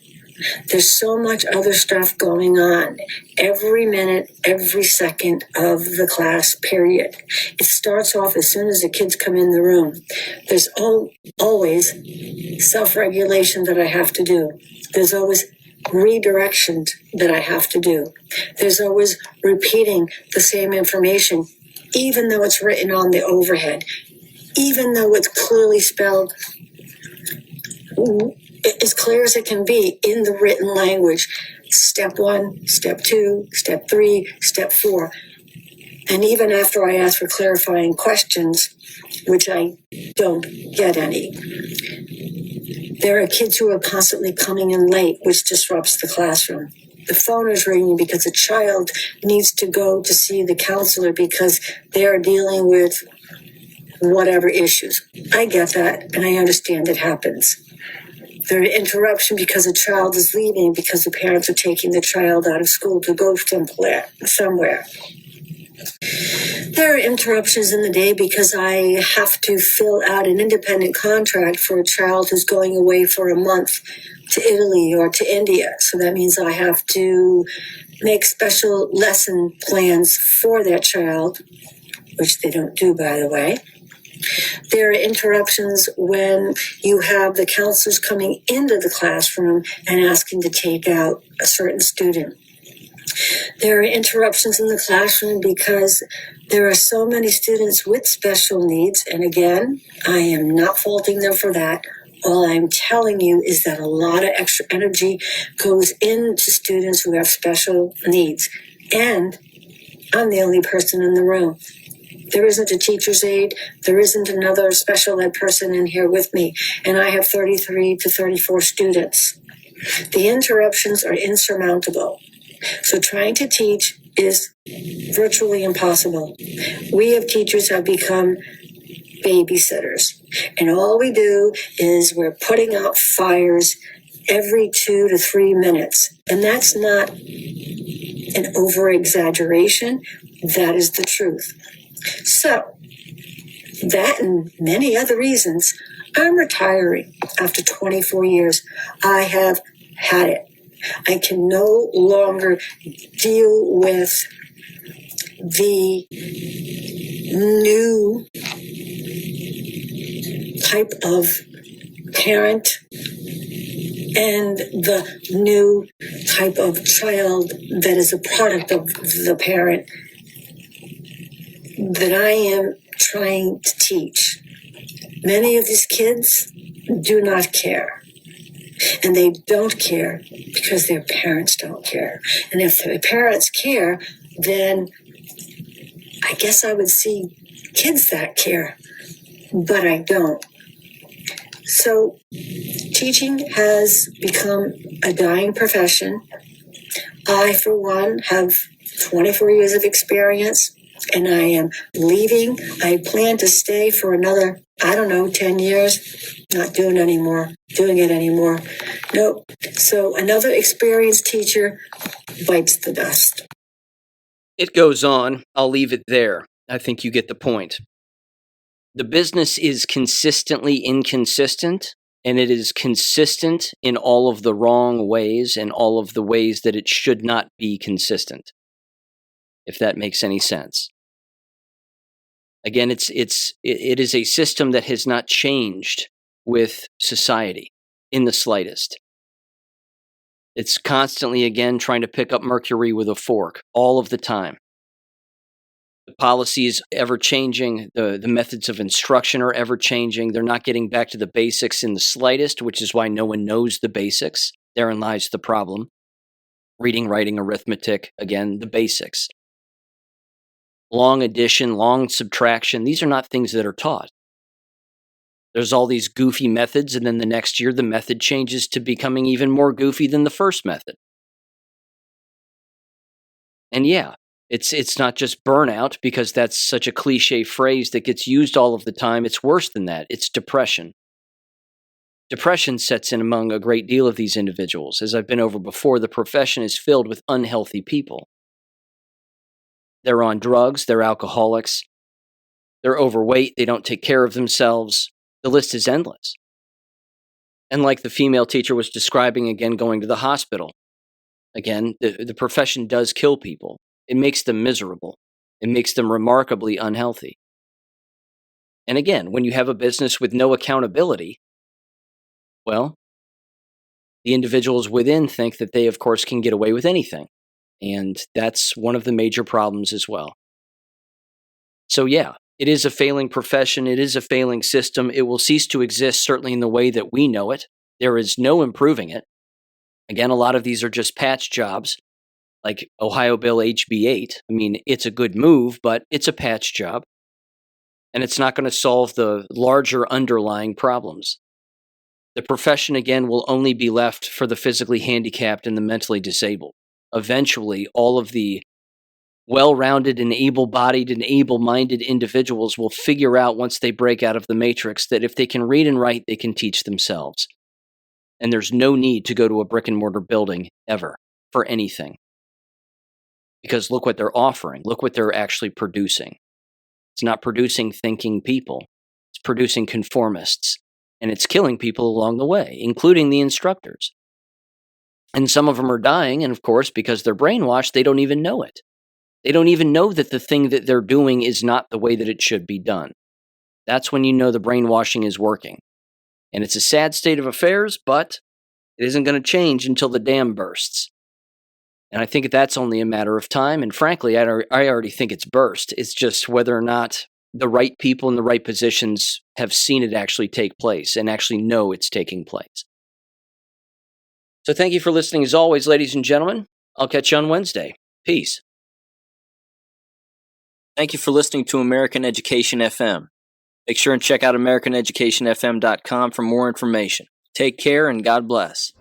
There's so much other stuff going on every minute, every second of the class period. It starts off as soon as the kids come in the room. There's always self-regulation that I have to do. There's always redirections that I have to do. There's always repeating the same information, even though it's written on the overhead, even though it's clearly spelled as clear as it can be in the written language. Step 1, step 2, step 3, step 4. And even after I ask for clarifying questions, which I don't get any, there are kids who are constantly coming in late, which disrupts the classroom. The phone is ringing because a child needs to go to see the counselor because they are dealing with whatever issues. I get that, and I understand it happens. There are interruptions because a child is leaving because the parents are taking the child out of school to go somewhere. There are interruptions in the day because I have to fill out an independent contract for a child who's going away for a month to Italy or to India. So that means I have to make special lesson plans for that child, which they don't do, by the way. There are interruptions when you have the counselors coming into the classroom and asking to take out a certain student. There are interruptions in the classroom because there are so many students with special needs. And again, I am not faulting them for that. All I'm telling you is that a lot of extra energy goes into students who have special needs. And I'm the only person in the room. There isn't a teacher's aide. There isn't another special ed person in here with me. And I have 33 to 34 students. The interruptions are insurmountable. So trying to teach is virtually impossible. We as teachers have become babysitters. And all we do is we're putting out fires every 2 to 3 minutes. And that's not an over-exaggeration. That is the truth. So, that and many other reasons, I'm retiring after 24 years. I have had it. I can no longer deal with the new type of parent and the new type of child that is a product of the parent that I am trying to teach. Many of these kids do not care. And they don't care because their parents don't care. And if their parents care, then I guess I would see kids that care. But I don't. So teaching has become a dying profession. I, for one, have 24 years of experience, and I am leaving. I plan to stay for another, 10 years. Not doing it anymore. Nope. So another experienced teacher bites the dust. It goes on. I'll leave it there. I think you get the point. The business is consistently inconsistent, and it is consistent in all of the wrong ways and all of the ways that it should not be consistent, if that makes any sense. Again, it is a system that has not changed with society in the slightest. It's constantly, again, trying to pick up mercury with a fork all of the time. The policies ever changing, the methods of instruction are ever changing. They're not getting back to the basics in the slightest, which is why no one knows the basics. Therein lies the problem. Reading, writing, arithmetic, again, the basics. Long addition, long subtraction, these are not things that are taught. There's all these goofy methods, and then the next year the method changes to becoming even more goofy than the first method. And yeah, it's not just burnout, because that's such a cliche phrase that gets used all of the time. It's worse than that. It's depression. Depression sets in among a great deal of these individuals. As I've been over before, the profession is filled with unhealthy people. They're on drugs, they're alcoholics, they're overweight, they don't take care of themselves. The list is endless. And like the female teacher was describing, again, going to the hospital. Again, the profession does kill people. It makes them miserable. It makes them remarkably unhealthy. And again, when you have a business with no accountability, well, the individuals within think that they, of course, can get away with anything. And that's one of the major problems as well. So yeah, it is a failing profession. It is a failing system. It will cease to exist, certainly in the way that we know it. There is no improving it. Again, a lot of these are just patch jobs, like Ohio Bill HB 8. I mean, it's a good move, but it's a patch job. And it's not going to solve the larger underlying problems. The profession, again, will only be left for the physically handicapped and the mentally disabled. Eventually, all of the well-rounded and able-bodied and able-minded individuals will figure out, once they break out of the matrix, that if they can read and write, they can teach themselves. And there's no need to go to a brick-and-mortar building ever for anything. Because look what they're offering. Look what they're actually producing. It's not producing thinking people. It's producing conformists. And it's killing people along the way, including the instructors. And some of them are dying, and of course, because they're brainwashed, they don't even know it. They don't even know that the thing that they're doing is not the way that it should be done. That's when you know the brainwashing is working. And it's a sad state of affairs, but it isn't going to change until the dam bursts. And I think that's only a matter of time. And frankly, I already think it's burst. It's just whether or not the right people in the right positions have seen it actually take place and actually know it's taking place. So thank you for listening as always, ladies and gentlemen. I'll catch you on Wednesday. Peace. Thank you for listening to American Education FM. Make sure and check out AmericanEducationFM.com for more information. Take care and God bless.